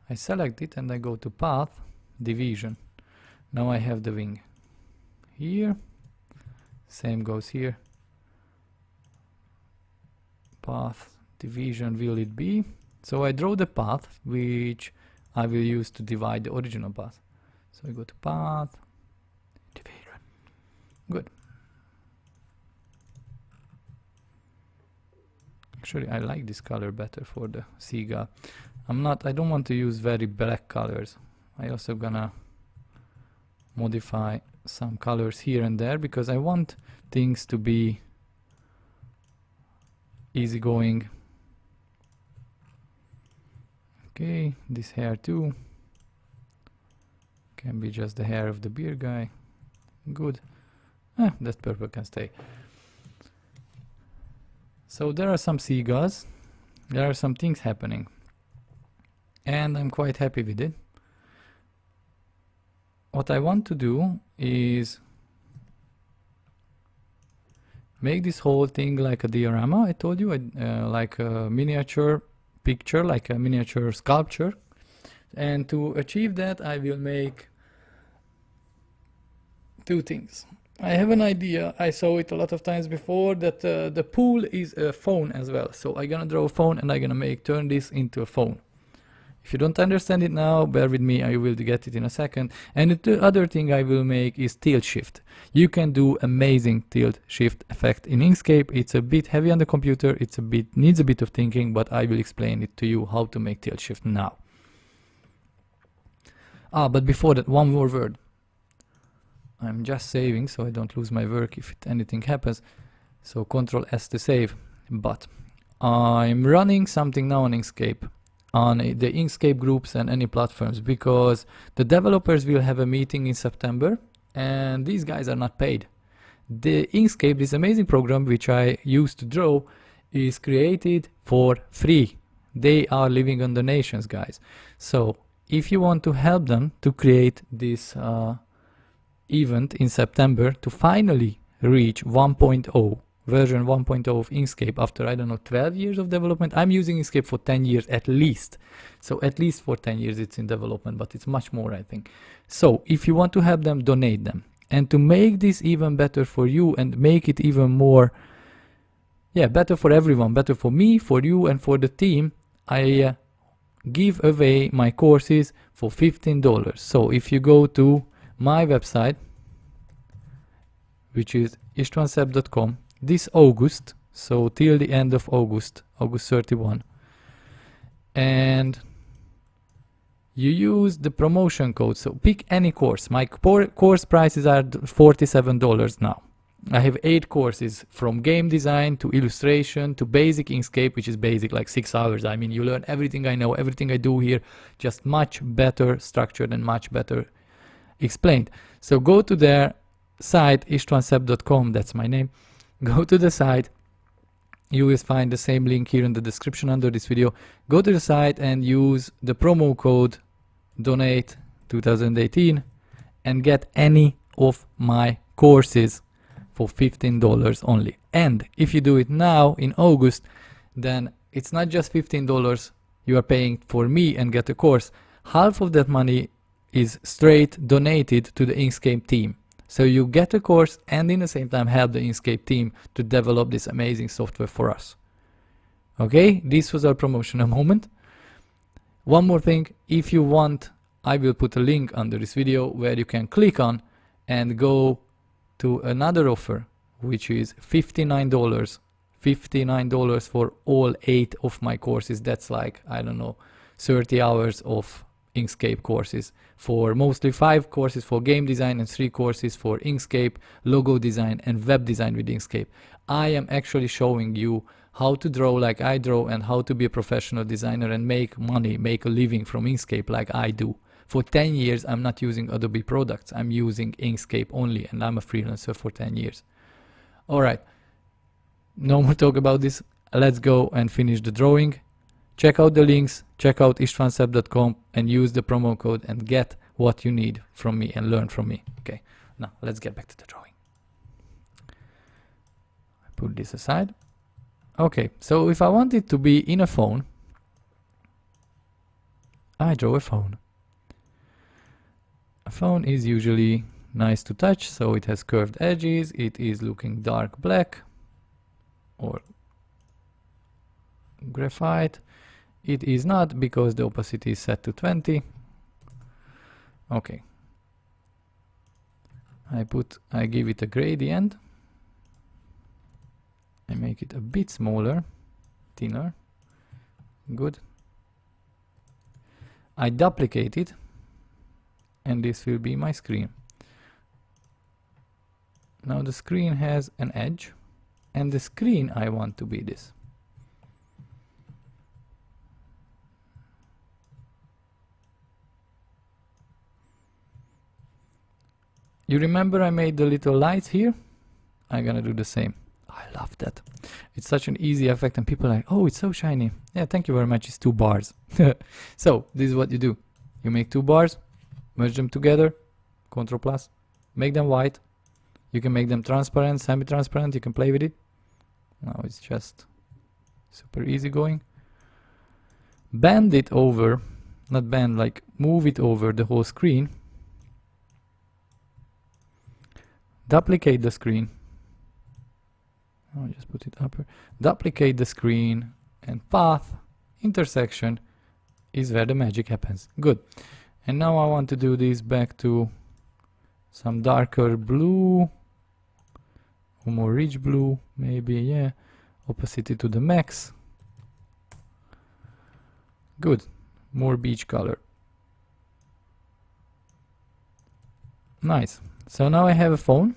I select it and I go to Path, Division. Now I have the wing here. Same goes here. Path, Division, will it be? So I draw the path, which I will use to divide the original path. So I go to Path, Division. Good. Actually, I like this color better for the seagull. I don't want to use very black colors. I also gonna modify some colors here and there because I want things to be easygoing. Okay, this hair too can be just the hair of the beer guy. Good. That purple can stay. So there are some seagulls, there are some things happening, and I'm quite happy with it. What I want to do is make this whole thing like a diorama. I told you, like a miniature picture, like a miniature sculpture. And to achieve that, I will make two things. I have an idea, I saw it a lot of times before, that the pool is a phone as well. So I'm gonna draw a phone and I'm gonna turn this into a phone. If you don't understand it now, bear with me, I will get it in a second. And the other thing I will make is tilt shift. You can do amazing tilt shift effect in Inkscape. It's a bit heavy on the computer, needs a bit of thinking, but I will explain it to you how to make tilt shift now. But before that, one more word. I'm just saving so I don't lose my work if anything happens. So Ctrl S to save. But I'm running something now on Inkscape, on the Inkscape groups and any platforms, because the developers will have a meeting in September and these guys are not paid. The Inkscape, this amazing program which I used to draw, is created for free. They are living on donations, guys. So if you want to help them to create this event in September to finally reach 1.0, version 1.0 of Inkscape after, I don't know, 12 years of development. I'm using Inkscape for 10 years at least. So at least for 10 years it's in development, but it's much more, I think. So if you want to help them, donate them. And to make this even better for you and make it even more, better for everyone, better for me, for you, and for the team, I give away my courses for $15. So if you go to my website, which is istvanseb.com, this August, so till the end of August 31, and you use the promotion code. So pick any course. My course prices are $47 now, I have 8 courses, from game design to illustration to basic Inkscape, which is basic like 6 hours. I mean, you learn everything I know, everything I do here, just much better structured and much better explained. So go to their site, istvansep.com, that's my name. Go to the site. You will find the same link here in the description under this video. Go to the site and use the promo code donate 2018 and get any of my courses for $15 only. And if you do it now in August, then it's not just $15 you are paying for me and get a course. Half of that money is straight donated to the Inkscape team. So you get a course and in the same time help the Inkscape team to develop this amazing software for us. Okay, this was our promotional moment. One more thing, if you want, I will put a link under this video where you can click on and go to another offer, which is $59. $59 for all 8 of my courses. That's like, I don't know, 30 hours of Inkscape courses, for mostly 5 courses for game design and 3 courses for Inkscape, logo design and web design with Inkscape. I am actually showing you how to draw like I draw and how to be a professional designer and make money, make a living from Inkscape like I do. For 10 years I'm not using Adobe products, I'm using Inkscape only, and I'm a freelancer for 10 years. Alright, no more talk about this, let's go and finish the drawing. Check out the links, check out istvansep.com and use the promo code and get what you need from me and learn from me. Okay, now let's get back to the drawing. I put this aside. Okay, so if I want it to be in a phone, I draw a phone. A phone is usually nice to touch, so it has curved edges, it is looking dark black or graphite. It is not, because the opacity is set to 20. Okay. I give it a gradient. I make it a bit smaller, thinner. Good. I duplicate it, and this will be my screen. Now the screen has an edge, and the screen I want to be this. You remember I made the little lights here? I'm gonna do the same. I love that. It's such an easy effect and people are like, oh, it's so shiny. Yeah, thank you very much, it's 2 bars. So this is what you do. You make 2 bars, merge them together, Ctrl plus, make them white. You can make them transparent, semi-transparent, you can play with it. Now it's just super easy going. Bend it over, not bend, like move it over the whole screen. Duplicate the screen. I'll just put it upper. Duplicate the screen, and path, intersection is where the magic happens. Good. And now I want to do this back to some darker blue, or more rich blue, maybe, yeah. Opacity to the max. Good. More beige color. Nice. So now I have a phone,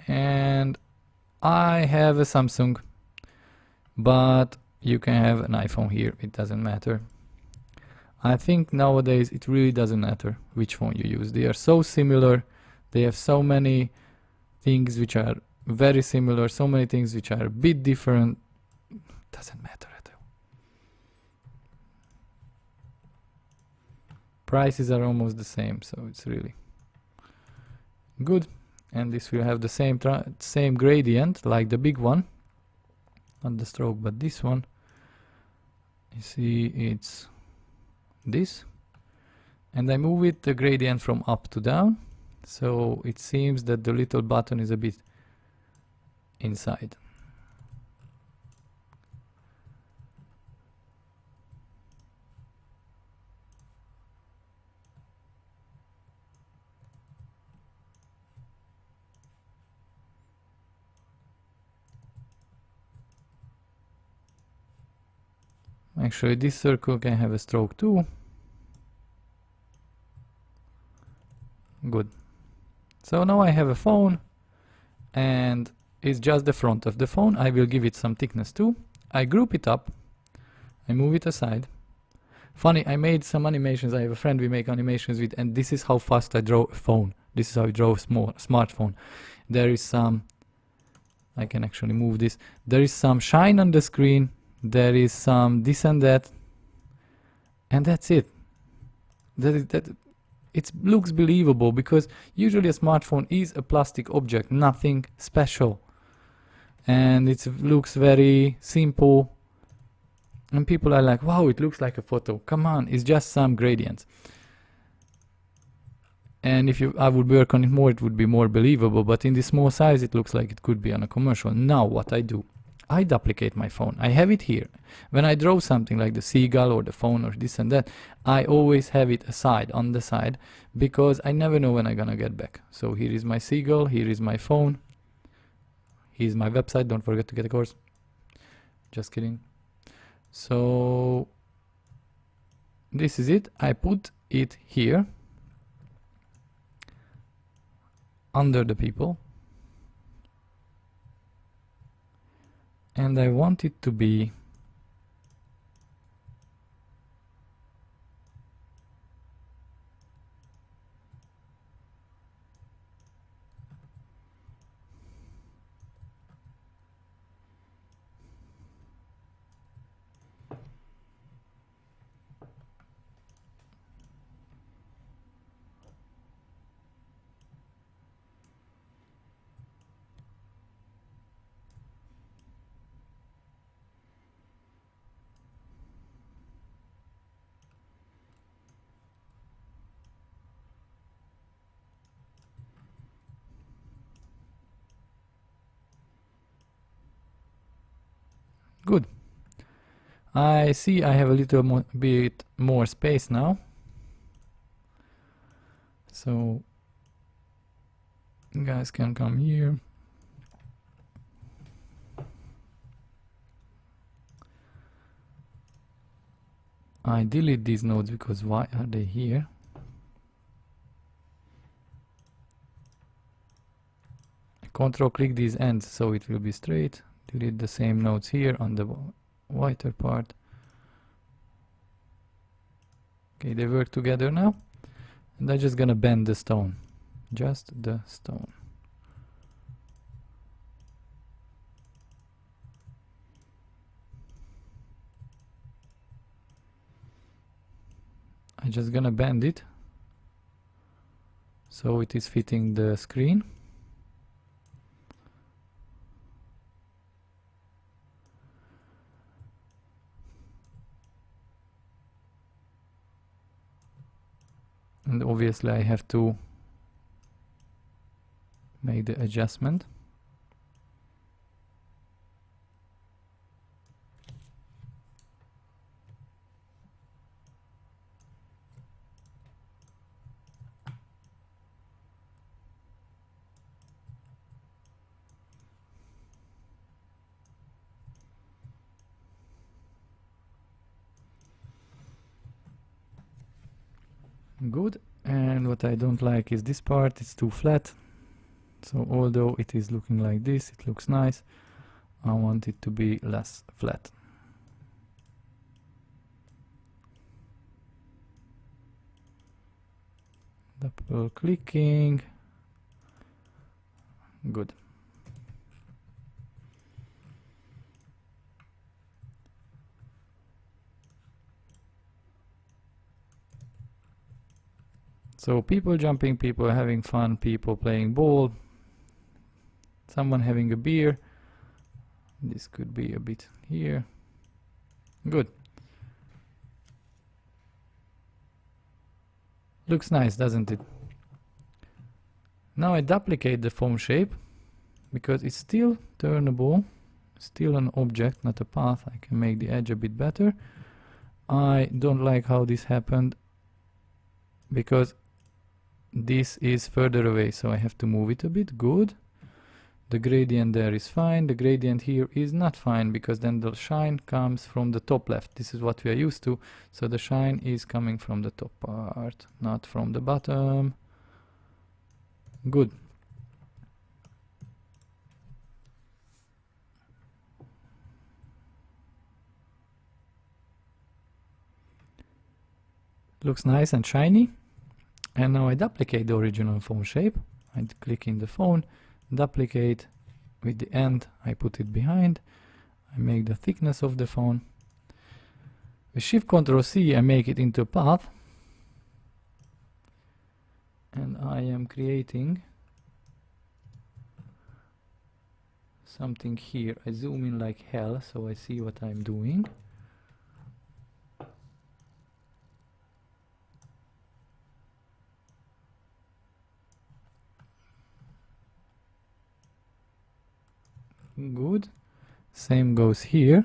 and I have a Samsung, but you can have an iPhone here, it doesn't matter. I think nowadays it really doesn't matter which phone you use. They are so similar, they have so many things which are very similar, so many things which are a bit different. Doesn't matter at all. Prices are almost the same, so it's really good. And this will have the same gradient like the big one, not the stroke but this one. You see it's this, and I move it the gradient from up to down, so it seems that the little button is a bit inside. Actually, this circle can have a stroke too. Good. So now I have a phone, and it's just the front of the phone. I will give it some thickness too. I group it up, I move it aside. Funny, I made some animations. I have a friend we make animations with, and this is how fast I draw a phone. This is how I draw a smartphone. There is some, I can actually move this. There is some shine on the screen. There is some this and that. And that's it. It looks believable, because usually a smartphone is a plastic object, nothing special. And it looks very simple. And people are like, wow, it looks like a photo. Come on, it's just some gradients. And if I would work on it more, it would be more believable. But in this small size, it looks like it could be on a commercial. Now what I do, I duplicate my phone. I have it here. When I draw something like the seagull or the phone or this and that, I always have it aside, on the side, because I never know when I'm gonna get back. So here is my seagull, here is my phone, here's my website, don't forget to get a course. Just kidding. So this is it. I put it here under the people. And I want it to be good. I see I have a little bit more space now. So you guys can come here. I delete these nodes because why are they here? Control click these ends so it will be straight. Delete the same nodes here on the whiter part. Okay, they work together now. And I'm just gonna bend the stone. Just the stone. I'm just gonna bend it so it is fitting the screen. And obviously I have to make the adjustment. Good. And what I don't like is this part, it's too flat. So although it is looking like this, it looks nice, I want it to be less flat. Double clicking. Good. So people jumping, people having fun, people playing ball, someone having a beer. This could be a bit here. Good. Looks nice, doesn't it? Now I duplicate the foam shape because it's still turnable, still an object, not a path. I can make the edge a bit better. I don't like how this happened because this is further away, so I have to move it a bit. Good. The gradient there is fine. The gradient here is not fine because then the shine comes from the top left. This is what we are used to. So the shine is coming from the top part, not from the bottom. Good. Looks nice and shiny. And now I duplicate the original phone shape. I click in the phone, duplicate with the end, I put it behind. I make the thickness of the phone. With Shift Ctrl C, I make it into a path. And I am creating something here. I zoom in like hell so I see what I'm doing. Good. Same goes here.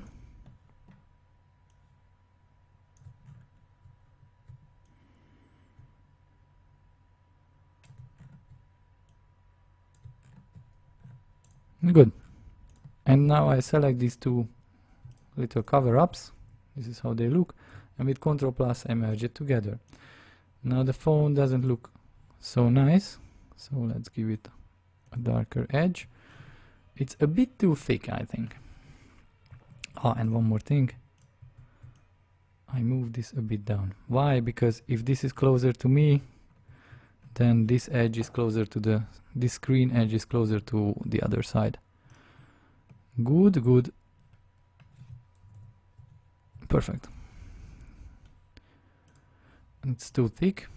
Good. And now I select these two little cover-ups. This is how they look. And with Ctrl plus I merge it together. Now the phone doesn't look so nice. So let's give it a darker edge. It's a bit too thick, I think. Ah, and one more thing. I move this a bit down. Why? Because if this is closer to me, then this edge is closer to this screen edge is closer to the other side. Good, good. Perfect. It's too thick.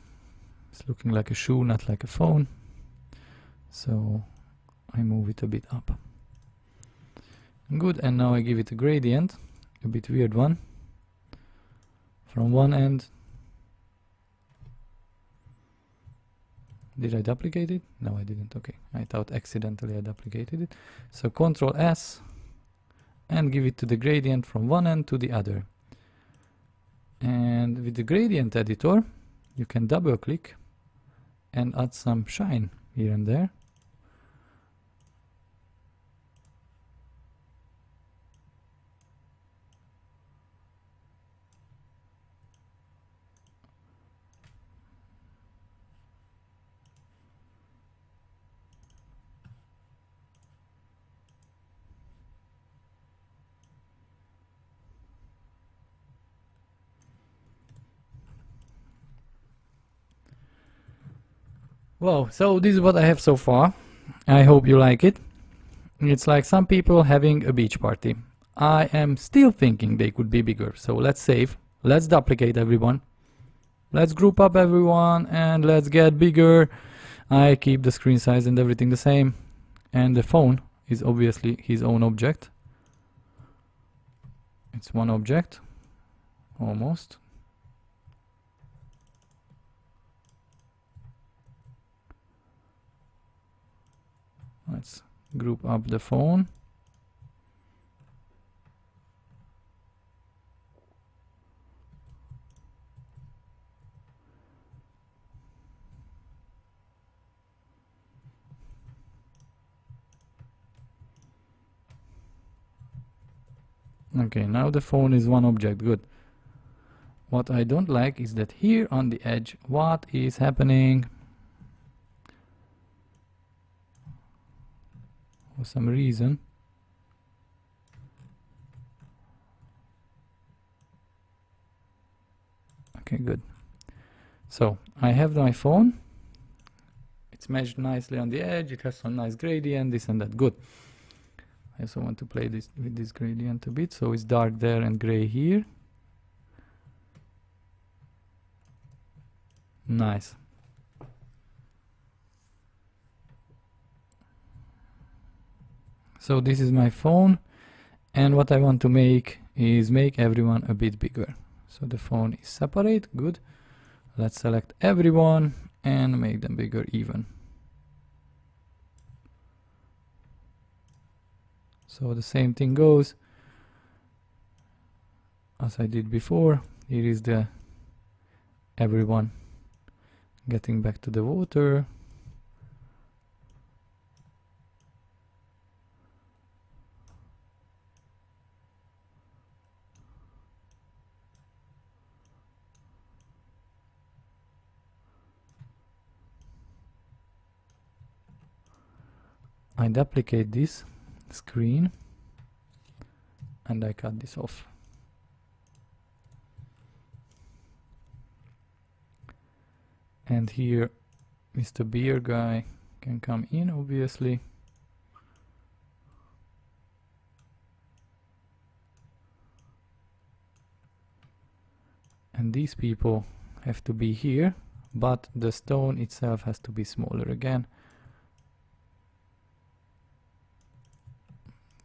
It's looking like a shoe, not like a phone. So I move it a bit up. Good, and now I give it a gradient, a bit weird one. From one end. Did I duplicate it? No, I didn't. Okay, I thought accidentally I duplicated it. So Ctrl S and give it to the gradient from one end to the other. And with the gradient editor, you can double click and add some shine here and there. Wow, so this is what I have so far. I hope you like it. It's like some people having a beach party. I am still thinking they could be bigger. So let's save. Let's duplicate everyone. Let's group up everyone and let's get bigger. I keep the screen size and everything the same. And the phone is obviously his own object. It's one object. Almost. Let's group up the phone. Okay, now the phone is one object. Good. What I don't like is that here on the edge, what is happening? For some reason. Okay, good. So I have my phone. It's meshed nicely on the edge. It has some nice gradient, this and that. Good. I also want to play this with this gradient a bit. So it's dark there and gray here. Nice. So this is my phone, and what I want to make is make everyone a bit bigger. So the phone is separate. Good. Let's select everyone and make them bigger even. So the same thing goes as I did before. Here is the everyone getting back to the water. I duplicate this screen and I cut this off. And here Mr. Beer guy can come in, obviously. And these people have to be here, but the stone itself has to be smaller again.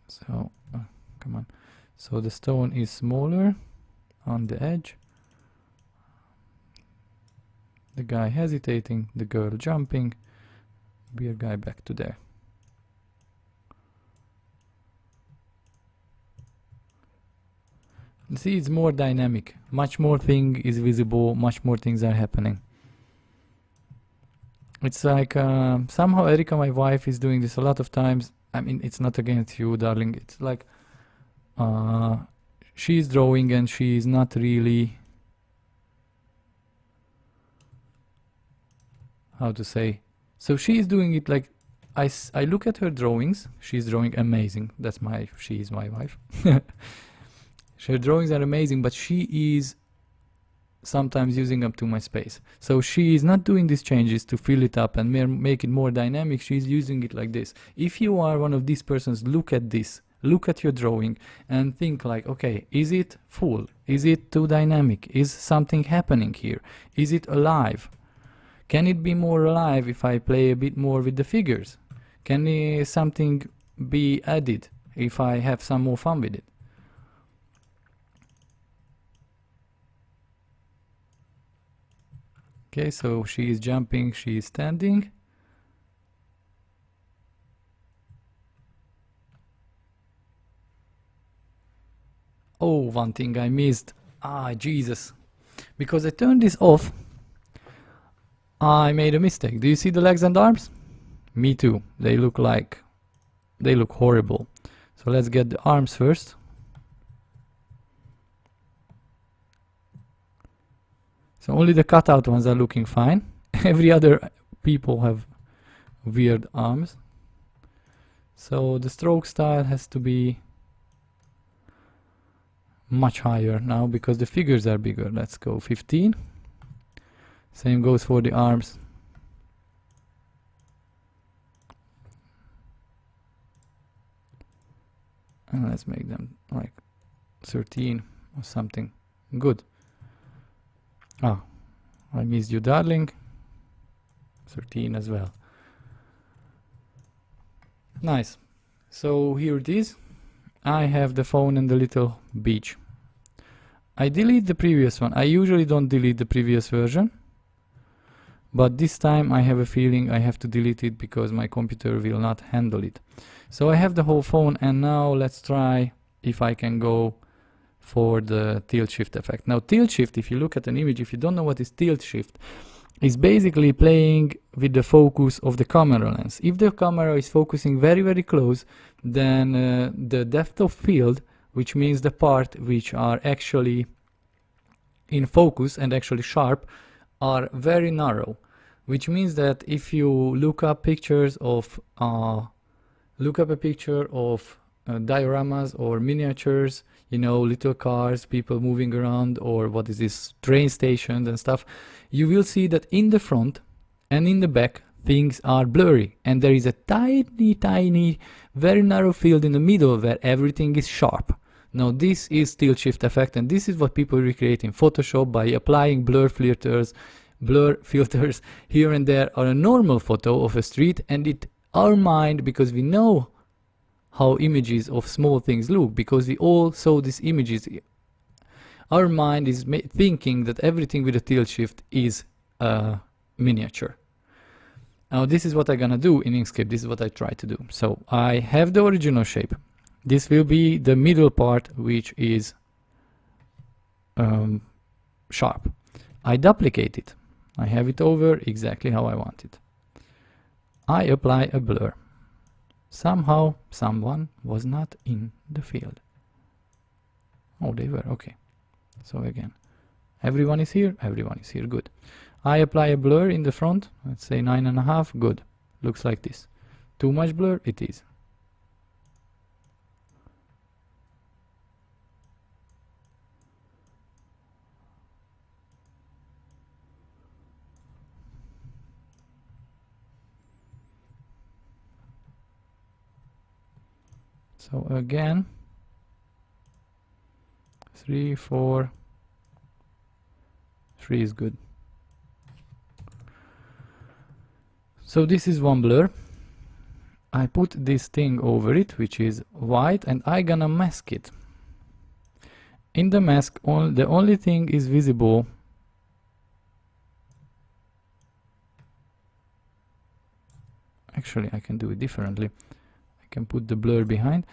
So, come on. So the stone is smaller on the edge. The guy hesitating, the girl jumping, beer guy back to there. See, it's more dynamic. Much more thing is visible, much more things are happening. It's like somehow Erika, my wife, is doing this a lot of times. I mean, it's not against you, darling. It's like she's drawing and she's not really, how to say, so she's doing it like I look at her drawings. She's drawing amazing. She is my wife. Her drawings are amazing, but she is sometimes using up too much space. So she is not doing these changes to fill it up and make it more dynamic. She's using it like this. If you are one of these persons, look at this. Look at your drawing and think like, okay, is it full? Is it too dynamic? Is something happening here? Is it alive? Can it be more alive if I play a bit more with the figures? Can something be added if I have some more fun with it? Okay, so she is jumping, she is standing. Oh, one thing I missed. Ah, Jesus. Because I turned this off, I made a mistake. Do you see the legs and arms? Me too. They look horrible. So let's get the arms first. So only the cutout ones are looking fine. Every other people have weird arms. So the stroke style has to be much higher now because the figures are bigger. Let's go 15. Same goes for the arms. And let's make them like 13 or something. Good. Ah, I missed you, darling. 13 as well. Nice. So here it is. I have the phone and the little beach. I delete the previous one. I usually don't delete the previous version, but this time I have a feeling I have to delete it because my computer will not handle it. So I have the whole phone, and now let's try if I can go for the tilt shift effect. Now tilt shift, if you look at an image, if you don't know what is tilt shift, is basically playing with the focus of the camera lens. If the camera is focusing very, very close, then the depth of field, which means the part which are actually in focus and actually sharp, are very narrow, which means that if you look up pictures of dioramas or miniatures, you know, little cars, people moving around, or what is this, train stations and stuff, you will see that in the front and in the back things are blurry, and there is a tiny, very narrow field in the middle where everything is sharp. Now this is tilt shift effect, and this is what people recreate in Photoshop by applying blur filters here and there on a normal photo of a street, and our mind, because we know how images of small things look, because we all saw these images, our mind is thinking that everything with a tilt shift is a miniature. Now this is what I'm gonna do in Inkscape. This is what I try to do. So I have the original shape. This will be the middle part, which is sharp. I duplicate it. I have it over exactly how I want it. I apply a blur. Somehow someone was not in the field. Oh, they were, okay. So again, everyone is here, good. I apply a blur in the front, let's say 9.5, good. Looks like this. too much blur? It is. So again, 3, 4, 3 is good. So this is one blur. I put this thing over it, which is white, and I gonna mask it. In the mask, the only thing is visible. Actually, I can do it differently. I can put the blur behind.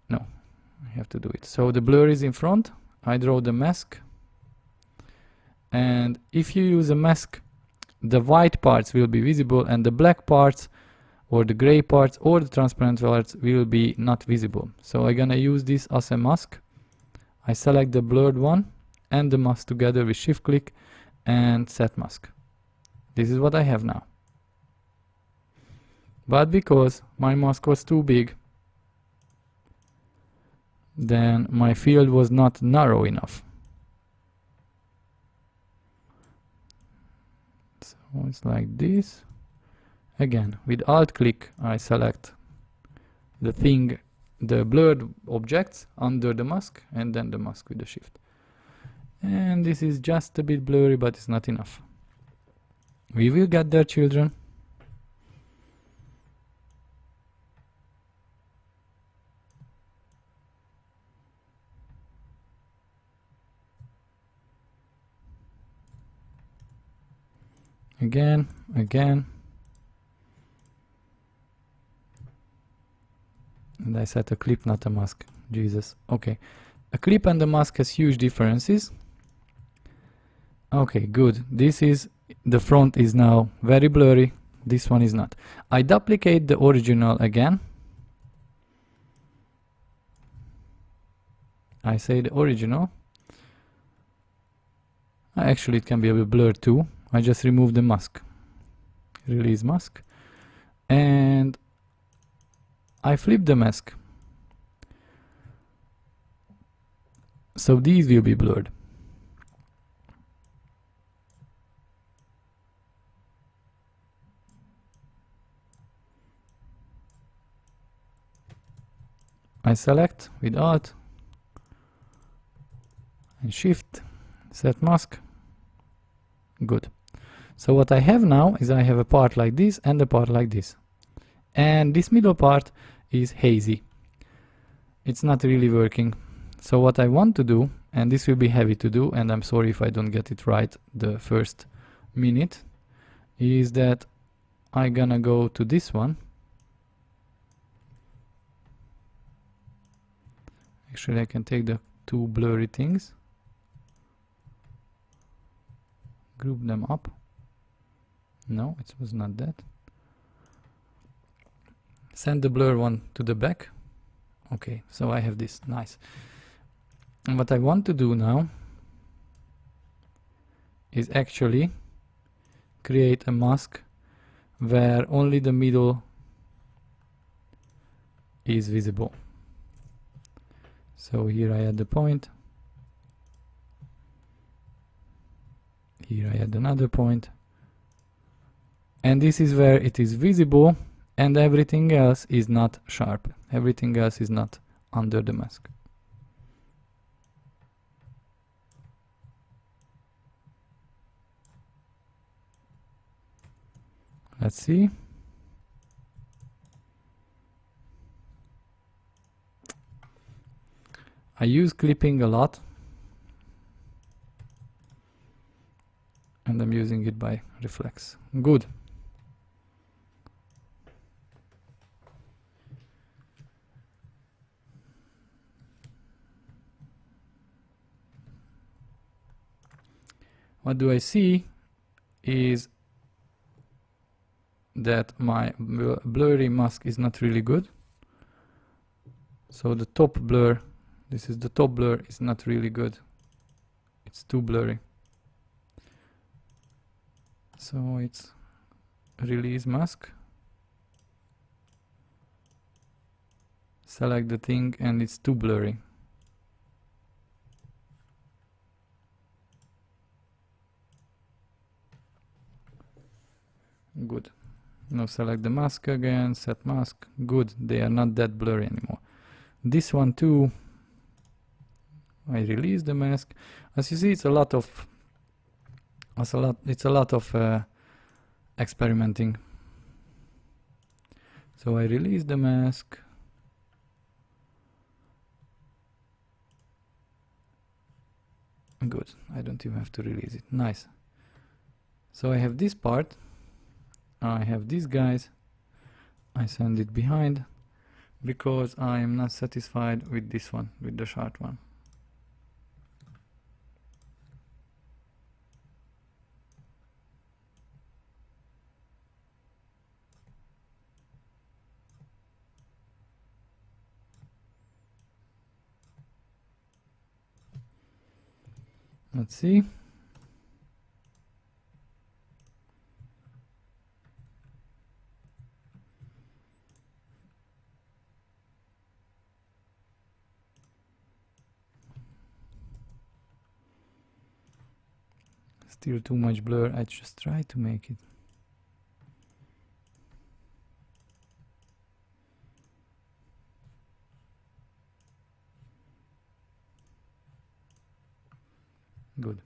No, I have to do it. So the blur is in front. I draw the mask. And if you use a mask, the white parts will be visible and the black parts or the gray parts or the transparent parts will be not visible. So I'm gonna use this as a mask. I select the blurred one and the mask together with shift click and set mask. This is what I have now. But because my mask was too big, then my field was not narrow enough. So it's like this. Again, with alt click I select the thing, the blurred objects under the mask, and then the mask with the shift. And this is just a bit blurry, but it's not enough. We will get there, children. Again. And I set a clip, not a mask. Jesus. Okay. A clip and a mask has huge differences. Okay, good. This is, the front is now very blurry. This one is not. I duplicate the original again. I say the original. Actually, it can be a bit blurred too. I just remove the mask. Release mask. And I flip the mask. So these will be blurred. I select with Alt and Shift, set mask. Good. So what I have now is I have a part like this and a part like this. And this middle part is hazy. It's not really working. So what I want to do, and this will be heavy to do, and I'm sorry if I don't get it right the first minute, is that I'm gonna go to this one. Actually, I can take the two blurry things, group them up. No, it was not that. Send the blur one to the back. Okay, so I have this. Nice. And what I want to do now is actually create a mask where only the middle is visible. So here I add the point. Here I add another point. And this is where it is visible and everything else is not sharp. Everything else is not under the mask. Let's see. I use clipping a lot, and I'm using it by reflex. Good. What do I see is that my blurry mask is not really good. So the top blur, this is the top blur, is not really good. It's too blurry. So it's release mask. select the thing and it's too blurry. Good. Now select the mask again, set mask. Good, they are not that blurry anymore. This one too, I release the mask. As you see, it's a lot of experimenting. So I release the mask. Good, I don't even have to release it. Nice. So I have this part, I have these guys, I send it behind because I am not satisfied with this one, with the short one. Let's see. Still too much blur. I just try to make it. Good.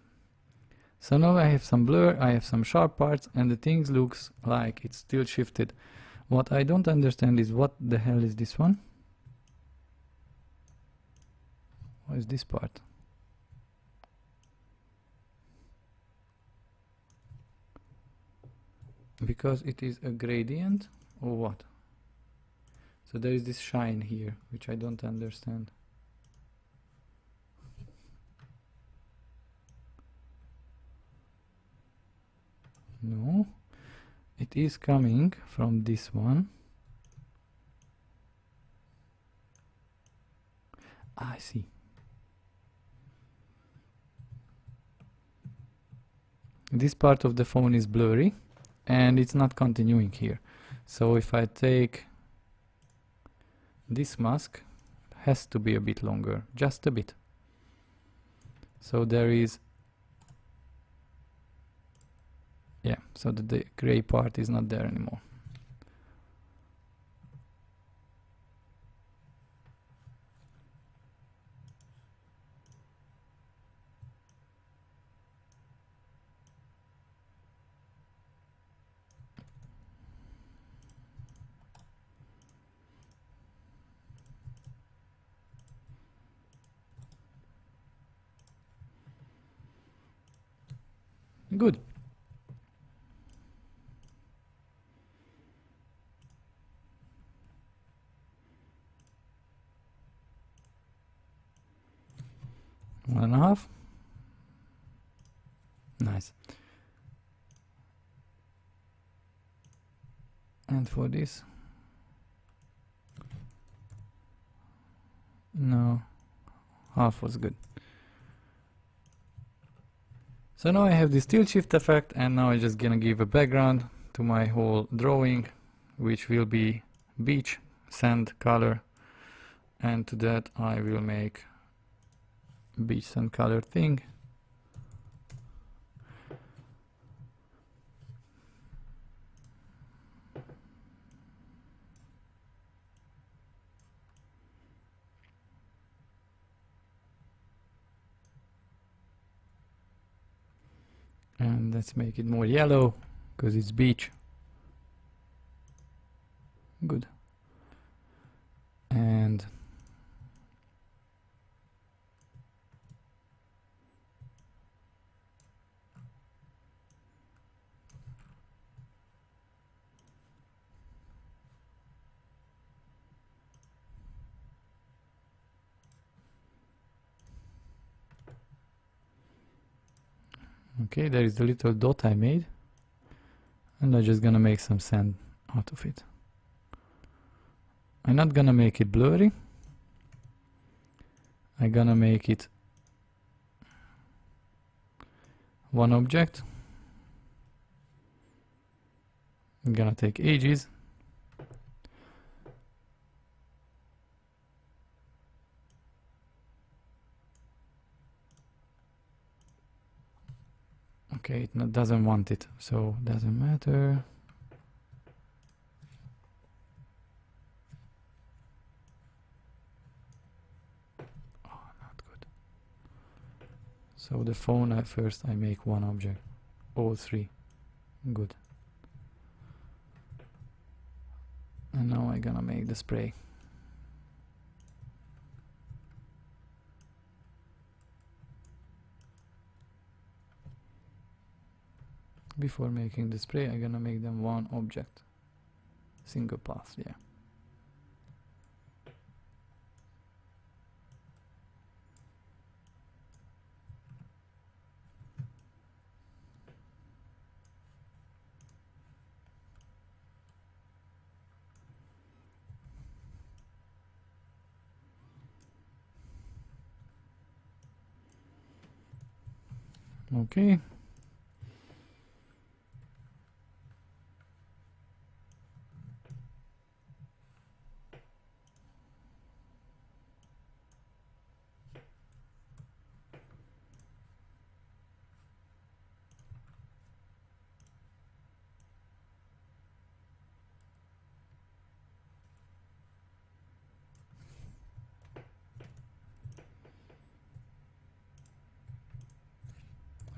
So now I have some blur, I have some sharp parts, and the things looks like it's still shifted. What I don't understand is what the hell is this one? What is this part? Because it is a gradient or what? So there is this shine here, which I don't understand. No, it is coming from this one. I see. This part of the phone is blurry and it's not continuing here. So if I take this mask, it has to be a bit longer, just a bit. So there is, yeah, so the gray part is not there anymore. Good. One and a half. Nice. And for this, no, half was good. So now I have this tilt shift effect, and now I'm just gonna give a background to my whole drawing, which will be beach, sand, color, and to that I will make beach sand color thing. And let's make it more yellow because it's beach. Good. And okay, there is the little dot I made, and I'm just gonna make some sand out of it. I'm not gonna make it blurry. I'm gonna make it one object. I'm gonna take edges. Okay, it doesn't want it, so doesn't matter. Oh, not good. So the phone, first I make one object, all three. Good. And now I'm gonna make the spray. Before making the spray, I'm gonna make them one object. Single path, yeah. Okay.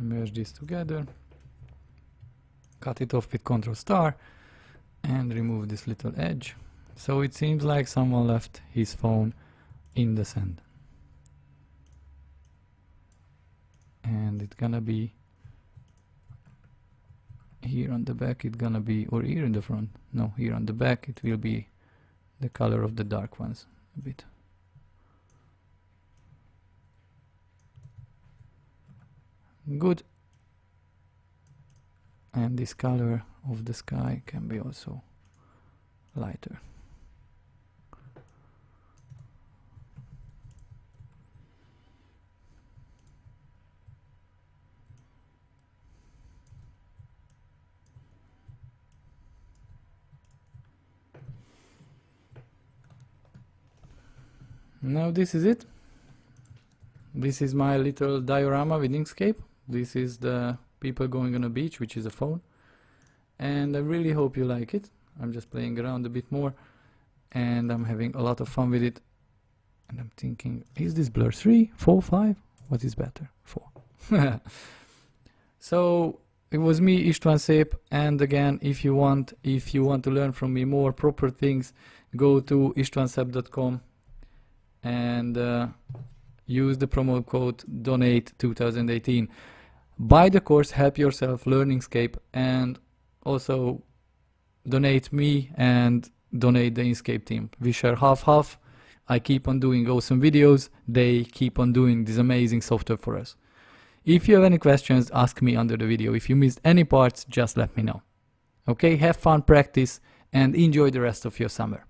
Merge this together, cut it off with Ctrl* and remove this little edge. So it seems like someone left his phone in the sand. And it's gonna be here on the back, it's gonna be, or here in the front, no, here on the back it will be the color of the dark ones a bit. Good. And this color of the sky can be also lighter. Now this is it. This is my little diorama with Inkscape. This is the people going on a beach, which is a phone. And I really hope you like it. I'm just playing around a bit more and I'm having a lot of fun with it. And I'm thinking, is this blur 3, 4, 5? What is better? 4. So it was me, István Szép, and again, if you want to learn from me more proper things, go to istvanszep.com and use the promo code DONATE2018. Buy the course, help yourself, learn Inkscape, and also donate me and donate the Inkscape team. We share half-half. I keep on doing awesome videos. They keep on doing this amazing software for us. If you have any questions, ask me under the video. If you missed any parts, just let me know. Okay, have fun, practice, and enjoy the rest of your summer.